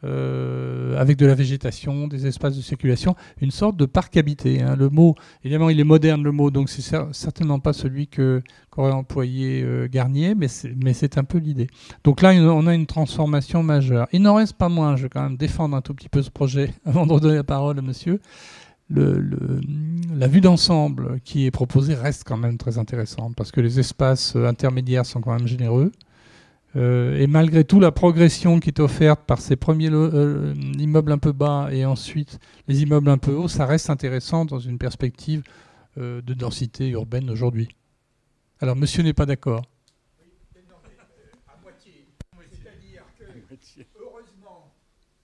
avec de la végétation, des espaces de circulation, une sorte de parc habité. Hein. Le mot, évidemment, il est moderne, le mot, donc c'est certainement pas celui qu'aurait employé Garnier, mais c'est un peu l'idée. Donc là, on a une transformation majeure. Il n'en reste pas moins, je vais quand même défendre un tout petit peu ce projet avant de redonner la parole à monsieur. La vue d'ensemble qui est proposée reste quand même très intéressante, parce que les espaces intermédiaires sont quand même généreux. Et malgré tout, la progression qui est offerte par ces premiers immeubles un peu bas et ensuite les immeubles un peu hauts, ça reste intéressant dans une perspective de densité urbaine aujourd'hui. Alors, monsieur n'est pas d'accord. À moitié. C'est-à-dire que, heureusement,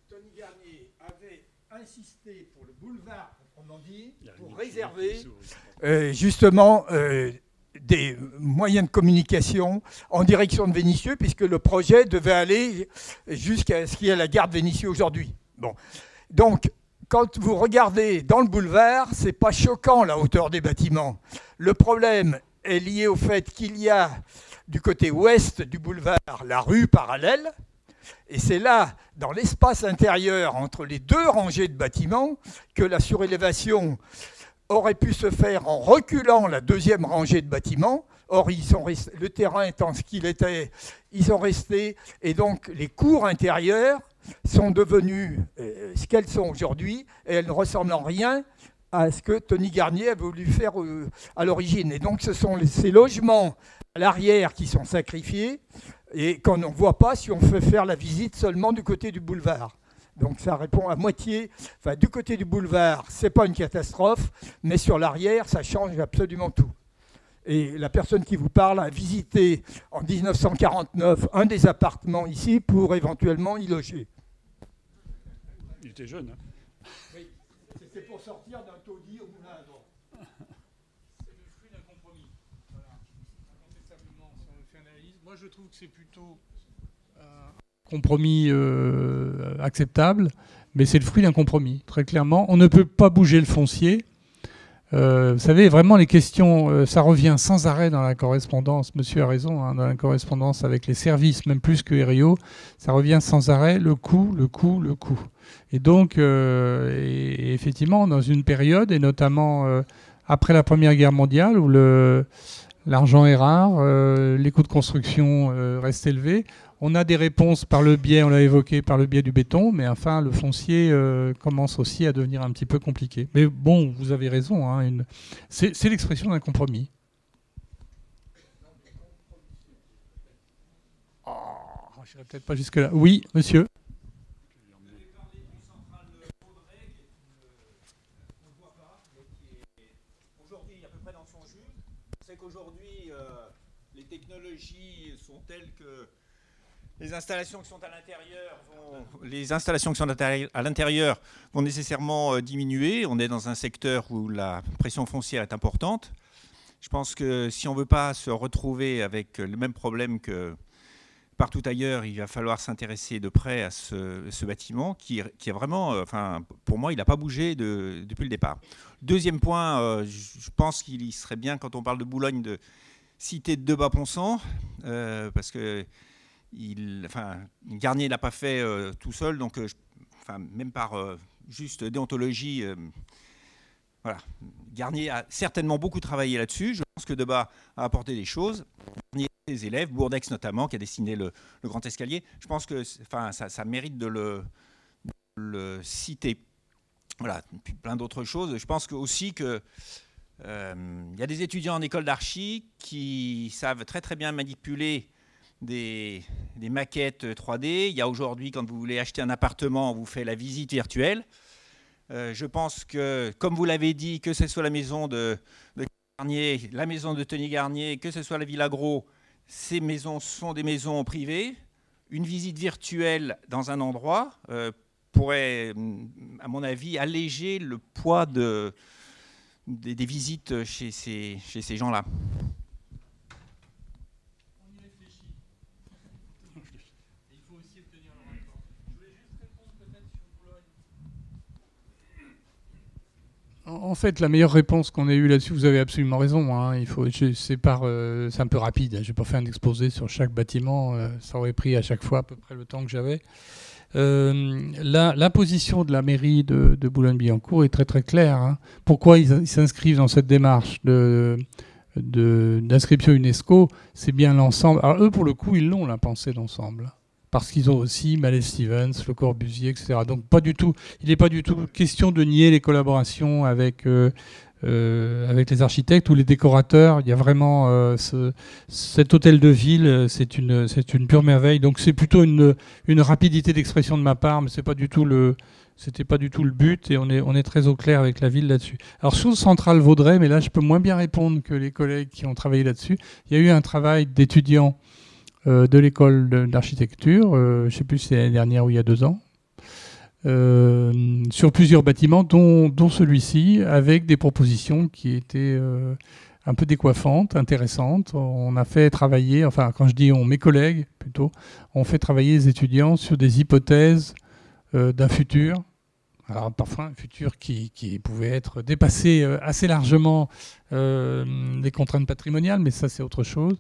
Tony Garnier avait insisté pour le boulevard, proprement dit, pour réserver justement des moyens de communication en direction de Vénissieux, puisque le projet devait aller jusqu'à ce qu'il y ait la gare de Vénissieux aujourd'hui. Bon. Donc, quand vous regardez dans le boulevard, c'est pas choquant la hauteur des bâtiments. Le problème est lié au fait qu'il y a du côté ouest du boulevard la rue parallèle, et c'est là, dans l'espace intérieur entre les 2 rangées de bâtiments, que la surélévation aurait pu se faire en reculant la 2e rangée de bâtiments. Or, le terrain étant ce qu'il était, ils sont restés. Et donc, les cours intérieures sont devenues ce qu'elles sont aujourd'hui, et elles ne ressemblent en rien à ce que Tony Garnier a voulu faire à l'origine. Et donc, ce sont ces logements à l'arrière qui sont sacrifiés, et qu'on ne voit pas si on fait faire la visite seulement du côté du boulevard. Donc ça répond à moitié. Enfin, du côté du boulevard, ce n'est pas une catastrophe, mais sur l'arrière, ça change absolument tout. Et la personne qui vous parle a visité en 1949 un des appartements ici pour éventuellement y loger. Il était jeune. Hein. Oui, c'était pour sortir d'un taudis au moulin à vent. C'est le fruit d'un compromis. Voilà. Incontestablement, si on fait une analyse. Moi, je trouve que c'est plutôt compromis acceptable, mais c'est le fruit d'un compromis, très clairement. On ne peut pas bouger le foncier. Vous savez, vraiment, les questions, ça revient sans arrêt dans la correspondance. Monsieur a raison, hein, dans la correspondance avec les services, même plus que Herriot, ça revient sans arrêt, le coût, le coût, le coût. Et donc, et effectivement, dans une période, et notamment après la Première Guerre mondiale, où l'argent est rare, les coûts de construction restent élevés, on a des réponses par le biais, on l'a évoqué, par le biais du béton, mais enfin, le foncier commence aussi à devenir un petit peu compliqué. Mais bon, vous avez raison, hein, c'est l'expression d'un compromis. Oh, je n'irai peut-être pas jusque-là. Oui, monsieur. Aujourd'hui, à peu près dans son jus, c'est qu'aujourd'hui, les technologies sont telles que les installations qui sont à l'intérieur vont nécessairement diminuer. On est dans un secteur où la pression foncière est importante. Je pense que si on ne veut pas se retrouver avec le même problème que partout ailleurs, il va falloir s'intéresser de près à ce bâtiment qui a vraiment, pour moi, il n'a pas bougé depuis le départ. Deuxième point, je pense qu'il serait bien, quand on parle de Boulogne, de citer Debat-Ponsant, parce que Garnier ne l'a pas fait tout seul, donc même par juste déontologie, voilà. Garnier a certainement beaucoup travaillé là-dessus. Je pense que Debat a apporté des choses. Garnier et ses élèves, Bourdex notamment, qui a dessiné le grand escalier. Je pense que ça mérite de le citer. Voilà, et puis plein d'autres choses. Je pense aussi que il y a des étudiants en école d'archi qui savent très très bien manipuler des maquettes 3D. Il y a aujourd'hui, quand vous voulez acheter un appartement, on vous fait la visite virtuelle. Je pense que, comme vous l'avez dit, que ce soit la maison de Garnier, la maison de Tony Garnier, que ce soit la Villa Gros, ces maisons sont des maisons privées. Une visite virtuelle dans un endroit pourrait, à mon avis, alléger le poids des visites chez ces gens-là. On y réfléchit. Il faut aussi obtenir le rapport. Je voulais juste répondre peut-être sur Boulogne. En fait, la meilleure réponse qu'on ait eue là-dessus, vous avez absolument raison. Hein, c'est un peu rapide. Je n'ai pas fait un exposé sur chaque bâtiment. Ça aurait pris à chaque fois à peu près le temps que j'avais. La position de la mairie de Boulogne-Billancourt est très très claire. Hein. Pourquoi ils s'inscrivent dans cette démarche d'inscription UNESCO? C'est bien l'ensemble. Alors eux, pour le coup, ils l'ont, la pensée d'ensemble. Parce qu'ils ont aussi Mallet Stevens, Le Corbusier, etc. Donc il n'est pas du tout question de nier les collaborations avec les architectes ou les décorateurs. Il y a vraiment cet hôtel de ville, c'est une pure merveille. Donc c'est plutôt une rapidité d'expression de ma part, mais c'était pas du tout le but, et on est très au clair avec la ville là-dessus. Alors chose centrale Vaudrey, mais là je peux moins bien répondre que les collègues qui ont travaillé là-dessus. Il y a eu un travail d'étudiants de l'école d'architecture, je ne sais plus si c'est l'année dernière ou il y a 2 ans, sur plusieurs bâtiments, dont celui-ci, avec des propositions qui étaient un peu décoiffantes, intéressantes. On a fait travailler, enfin quand je dis on, mes collègues plutôt, on fait travailler les étudiants sur des hypothèses d'un futur. Alors parfois un futur qui pouvait être dépassé assez largement les contraintes patrimoniales, mais ça c'est autre chose,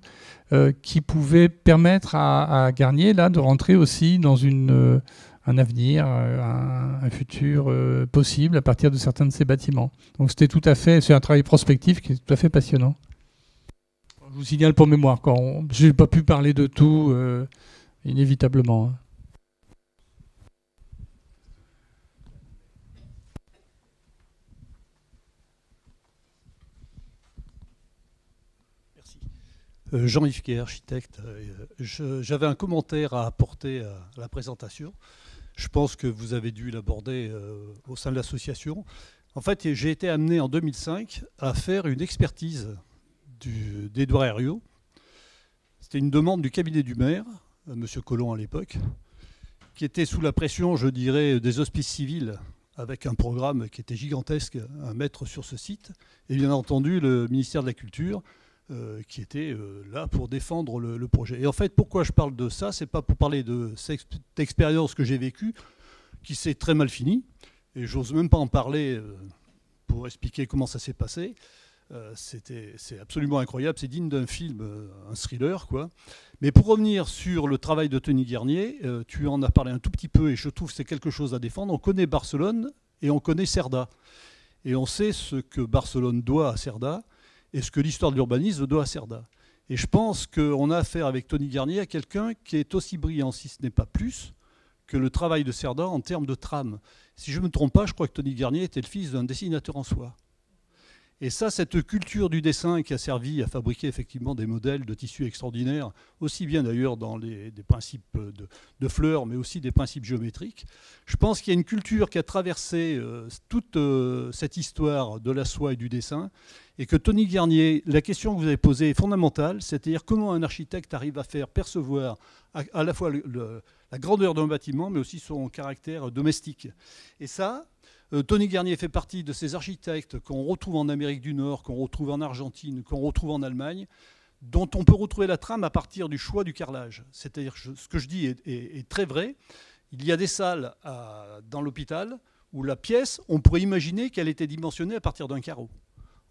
qui pouvait permettre à Garnier là, de rentrer aussi dans un avenir, un futur possible à partir de certains de ces bâtiments. Donc c'est un travail prospectif qui est tout à fait passionnant. Je vous signale pour mémoire, je n'ai pas pu parler de tout, inévitablement. Jean-Yves Quay, architecte. J'avais un commentaire à apporter à la présentation. Je pense que vous avez dû l'aborder au sein de l'association. En fait, j'ai été amené en 2005 à faire une expertise d'Édouard Herriot. C'était une demande du cabinet du maire, M. Collomb à l'époque, qui était sous la pression, je dirais, des hospices civils, avec un programme qui était gigantesque à mettre sur ce site. Et bien entendu, le ministère de la Culture, qui était là pour défendre le projet. Et en fait, pourquoi je parle de ça? C'est pas pour parler de cette expérience que j'ai vécue, qui s'est très mal finie, et j'ose même pas en parler pour expliquer comment ça s'est passé. C'est absolument incroyable, c'est digne d'un film, un thriller, quoi. Mais pour revenir sur le travail de Tony Garnier, tu en as parlé un tout petit peu, et je trouve que c'est quelque chose à défendre. On connaît Barcelone et on connaît Cerda. Et on sait ce que Barcelone doit à Cerda, et ce que l'histoire de l'urbanisme doit à Cerda. Et je pense qu'on a affaire avec Tony Garnier à quelqu'un qui est aussi brillant, si ce n'est pas plus, que le travail de Cerda en termes de trame. Si je ne me trompe pas, je crois que Tony Garnier était le fils d'un dessinateur en soie. Et ça, cette culture du dessin qui a servi à fabriquer effectivement des modèles de tissus extraordinaires, aussi bien d'ailleurs dans des principes de fleurs, mais aussi des principes géométriques. Je pense qu'il y a une culture qui a traversé toute cette histoire de la soie et du dessin, et que Tony Garnier, la question que vous avez posée est fondamentale, c'est-à-dire comment un architecte arrive à faire percevoir à la fois la grandeur d'un bâtiment, mais aussi son caractère domestique. Et ça, Tony Garnier fait partie de ces architectes qu'on retrouve en Amérique du Nord, qu'on retrouve en Argentine, qu'on retrouve en Allemagne, dont on peut retrouver la trame à partir du choix du carrelage. C'est-à-dire que ce que je dis est très vrai. Il y a des salles dans l'hôpital où la pièce, on pourrait imaginer qu'elle était dimensionnée à partir d'un carreau.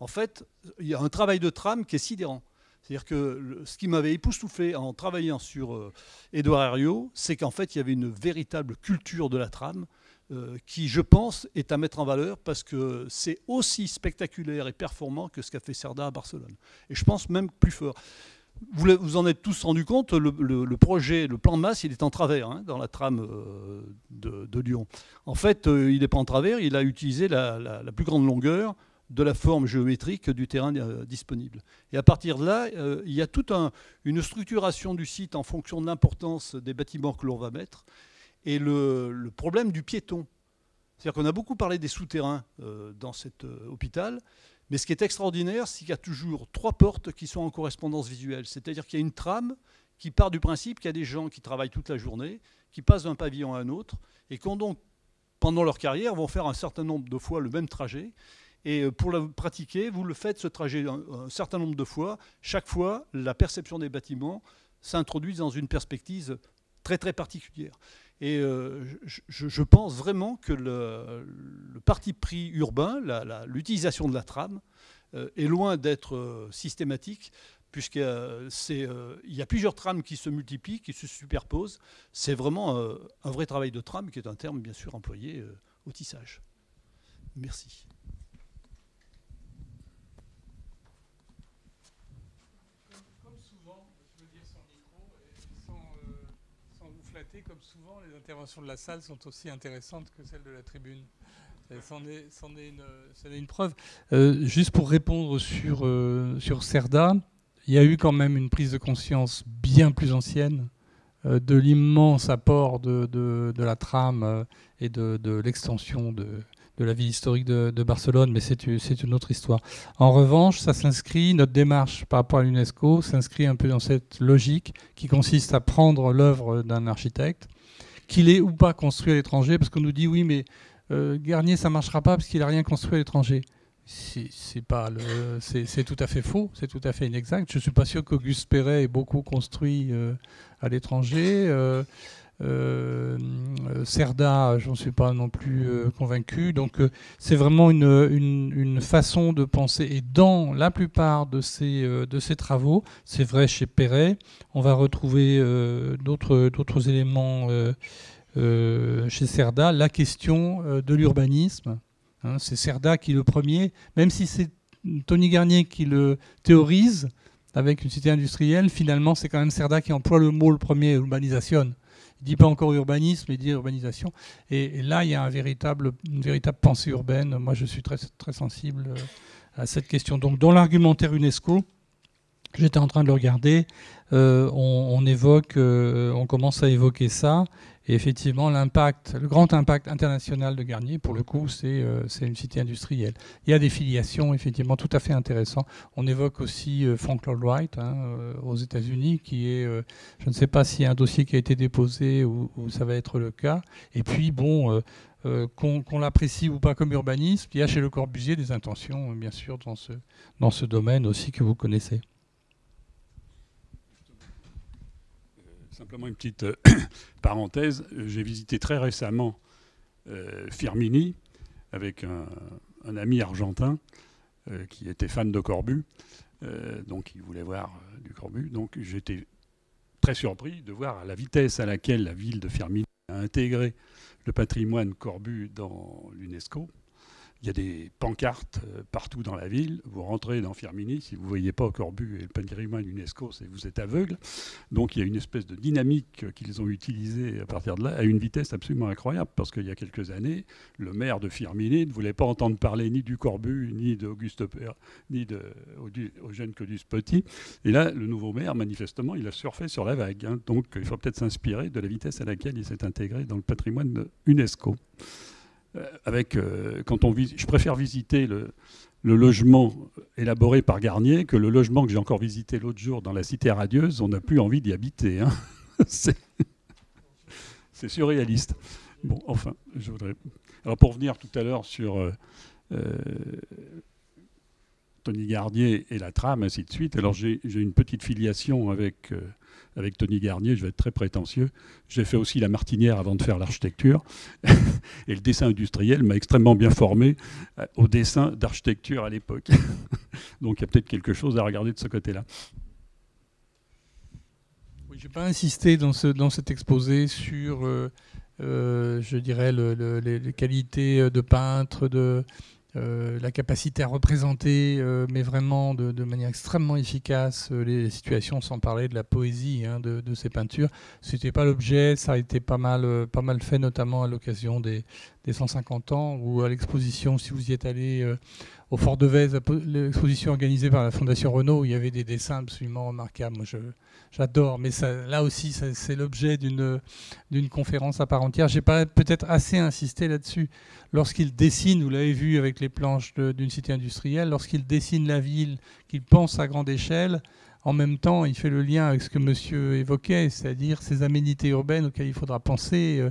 En fait, il y a un travail de trame qui est sidérant. C'est-à-dire que ce qui m'avait époustouflé en travaillant sur Édouard Herriot, c'est qu'en fait, il y avait une véritable culture de la trame qui, je pense, est à mettre en valeur parce que c'est aussi spectaculaire et performant que ce qu'a fait Cerda à Barcelone. Et je pense même plus fort. Vous en êtes tous rendu compte, le projet, le plan de masse, il est en travers dans la trame de Lyon. En fait, il n'est pas en travers, il a utilisé la plus grande longueur de la forme géométrique du terrain disponible. Et à partir de là, il y a toute une structuration du site en fonction de l'importance des bâtiments que l'on va mettre et le problème du piéton. C'est-à-dire qu'on a beaucoup parlé des souterrains dans cet hôpital, mais ce qui est extraordinaire, c'est qu'il y a toujours 3 portes qui sont en correspondance visuelle. C'est-à-dire qu'il y a une trame qui part du principe qu'il y a des gens qui travaillent toute la journée, qui passent d'un pavillon à un autre, et qui donc, pendant leur carrière, vont faire un certain nombre de fois le même trajet. Et pour le pratiquer, vous le faites ce trajet un certain nombre de fois. Chaque fois, la perception des bâtiments s'introduit dans une perspective très très particulière. Et je pense vraiment que le parti pris urbain, l'utilisation de la trame, est loin d'être systématique, puisqu'il y a plusieurs trames qui se multiplient, qui se superposent. C'est vraiment un vrai travail de trame, qui est un terme bien sûr employé au tissage. Merci. Comme souvent, les interventions de la salle sont aussi intéressantes que celles de la tribune. C'en est une preuve. Juste pour répondre sur Cerda, il y a eu quand même une prise de conscience bien plus ancienne de l'immense apport de la trame et de l'extension de la ville historique de Barcelone, mais c'est une autre histoire. En revanche, ça s'inscrit, notre démarche par rapport à l'UNESCO s'inscrit un peu dans cette logique qui consiste à prendre l'œuvre d'un architecte, qu'il ait ou pas construit à l'étranger, parce qu'on nous dit oui, mais Garnier, ça ne marchera pas parce qu'il n'a rien construit à l'étranger. C'est tout à fait faux, c'est tout à fait inexact. Je ne suis pas sûr qu'Auguste Perret ait beaucoup construit à l'étranger. Cerda, j'en suis pas non plus convaincu. Donc c'est vraiment une façon de penser. Et dans la plupart de ces travaux, c'est vrai chez Perret, on va retrouver d'autres éléments chez Cerda, la question de l'urbanisme. Hein, c'est Cerda qui est le premier, même si c'est Tony Garnier qui le théorise avec une cité industrielle, finalement c'est quand même Cerda qui emploie le mot le premier, urbanisation. Il ne dit pas encore urbanisme, il dit urbanisation. Et là, il y a une véritable pensée urbaine. Moi, je suis très, très sensible à cette question. Donc, dans l'argumentaire UNESCO, j'étais en train de le regarder, on commence à évoquer ça. Et effectivement, le grand impact international de Garnier, pour le coup, c'est une cité industrielle. Il y a des filiations, effectivement, tout à fait intéressantes. On évoque aussi Frank Lloyd Wright aux États-Unis, qui est, je ne sais pas s'il y a un dossier qui a été déposé ou ça va être le cas. Et puis, bon, qu'on l'apprécie ou pas comme urbaniste, il y a chez Le Corbusier des intentions, bien sûr, dans ce domaine aussi que vous connaissez. Simplement une petite parenthèse. J'ai visité très récemment Firmini avec un ami argentin qui était fan de Corbu. Donc il voulait voir du Corbu. Donc j'étais très surpris de voir la vitesse à laquelle la ville de Firmini a intégré le patrimoine Corbu dans l'UNESCO. Il y a des pancartes partout dans la ville. Vous rentrez dans Firmini, si vous ne voyez pas Corbu et le patrimoine UNESCO, vous êtes aveugle. Donc il y a une espèce de dynamique qu'ils ont utilisée à partir de là, à une vitesse absolument incroyable, parce qu'il y a quelques années, le maire de Firmini ne voulait pas entendre parler ni du Corbu, ni d'Auguste Perret, ni Eugène Codus-Petit. Et là, le nouveau maire, manifestement, il a surfé sur la vague. Hein. Donc il faut peut-être s'inspirer de la vitesse à laquelle il s'est intégré dans le patrimoine de UNESCO. Je préfère visiter le logement élaboré par Garnier que le logement que j'ai encore visité l'autre jour dans la Cité radieuse. On n'a plus envie d'y habiter. Hein. C'est surréaliste. Bon, enfin, je voudrais... Alors pour revenir tout à l'heure sur Tony Garnier et la trame, ainsi de suite. Alors j'ai une petite filiation avec Tony Garnier, je vais être très prétentieux. J'ai fait aussi la Martinière avant de faire l'architecture. Et le dessin industriel m'a extrêmement bien formé au dessin d'architecture à l'époque. Donc il y a peut-être quelque chose à regarder de ce côté-là. Je n'ai pas insisté dans cet exposé sur, je dirais, les qualités de peintre, la capacité à représenter, mais vraiment de manière extrêmement efficace, les situations, sans parler de la poésie de ces peintures. Ce n'était pas l'objet, ça a été pas mal fait, notamment à l'occasion des 150 ans, ou à l'exposition, si vous y êtes allé, au Fort de Vèze, l'exposition organisée par la Fondation Renault, où il y avait des dessins absolument remarquables. Moi, j'adore, mais ça, là aussi, c'est l'objet d'une conférence à part entière. Je n'ai pas peut-être assez insisté là-dessus. Lorsqu'il dessine, vous l'avez vu avec les planches d'une cité industrielle, lorsqu'il dessine la ville, qu'il pense à grande échelle, en même temps, il fait le lien avec ce que monsieur évoquait, c'est-à-dire ces aménités urbaines auxquelles il faudra penser.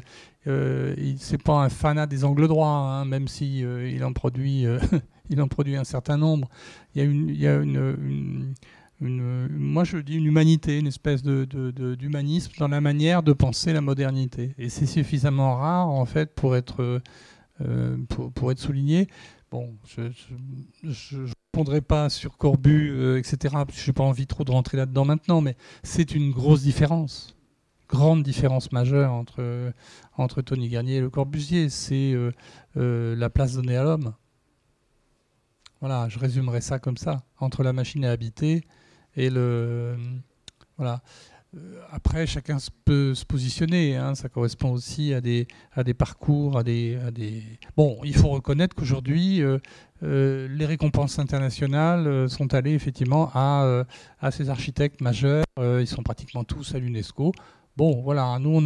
C'est pas un fanat des angles droits, même si il en produit un certain nombre. Il y a moi je dis une humanité, une espèce d'humanisme dans la manière de penser la modernité. Et c'est suffisamment rare en fait pour être souligné. Bon, je ne répondrai pas sur Corbu, etc. Je n'ai pas envie trop de rentrer là-dedans maintenant, mais c'est une grosse différence. Grande différence majeure entre Tony Garnier et Le Corbusier. C'est la place donnée à l'homme. Voilà, je résumerai ça comme ça. Entre la machine à habiter et le... Voilà. Après, chacun peut se positionner. Ça correspond aussi à des parcours, à des... Bon, il faut reconnaître qu'aujourd'hui, les récompenses internationales sont allées effectivement à ces architectes majeurs. Ils sont pratiquement tous à l'UNESCO. Bon, voilà, nous,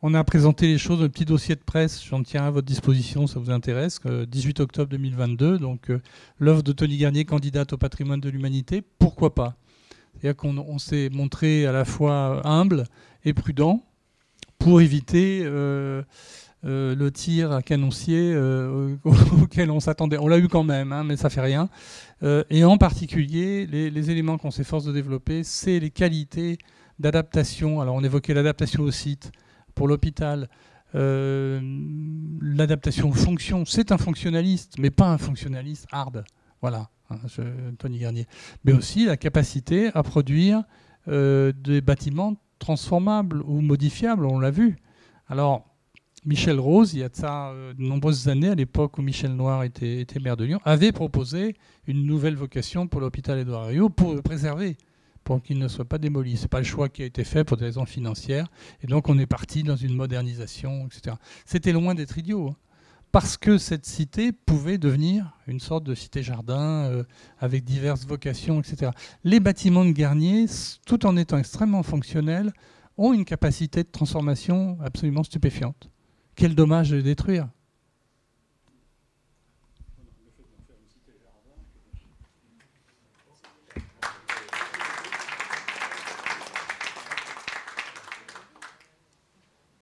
on a présenté les choses, un petit dossier de presse, j'en tiens à votre disposition, ça vous intéresse, 18 octobre 2022, donc l'œuvre de Tony Garnier, candidate au patrimoine de l'humanité, pourquoi pas? C'est-à-dire qu'on s'est montré à la fois humble et prudent pour éviter le tir à canoncier auquel on s'attendait. On l'a eu quand même, mais ça fait rien. Et en particulier, les éléments qu'on s'efforce de développer, c'est les qualités d'adaptation. Alors on évoquait l'adaptation au site pour l'hôpital, l'adaptation aux fonctions. C'est un fonctionnaliste, mais pas un fonctionnaliste hard. Voilà, Tony Garnier. Mais aussi la capacité à produire des bâtiments transformables ou modifiables, on l'a vu. Alors, Michel Rose, il y a de ça de nombreuses années, à l'époque où Michel Noir était maire de Lyon, avait proposé une nouvelle vocation pour l'hôpital Édouard Herriot pour le préserver, pour qu'il ne soit pas démoli. Ce n'est pas le choix qui a été fait pour des raisons financières. Et donc, on est parti dans une modernisation, etc. C'était loin d'être idiot, parce que cette cité pouvait devenir une sorte de cité-jardin avec diverses vocations, etc. Les bâtiments de Garnier, tout en étant extrêmement fonctionnels, ont une capacité de transformation absolument stupéfiante. Quel dommage de les détruire.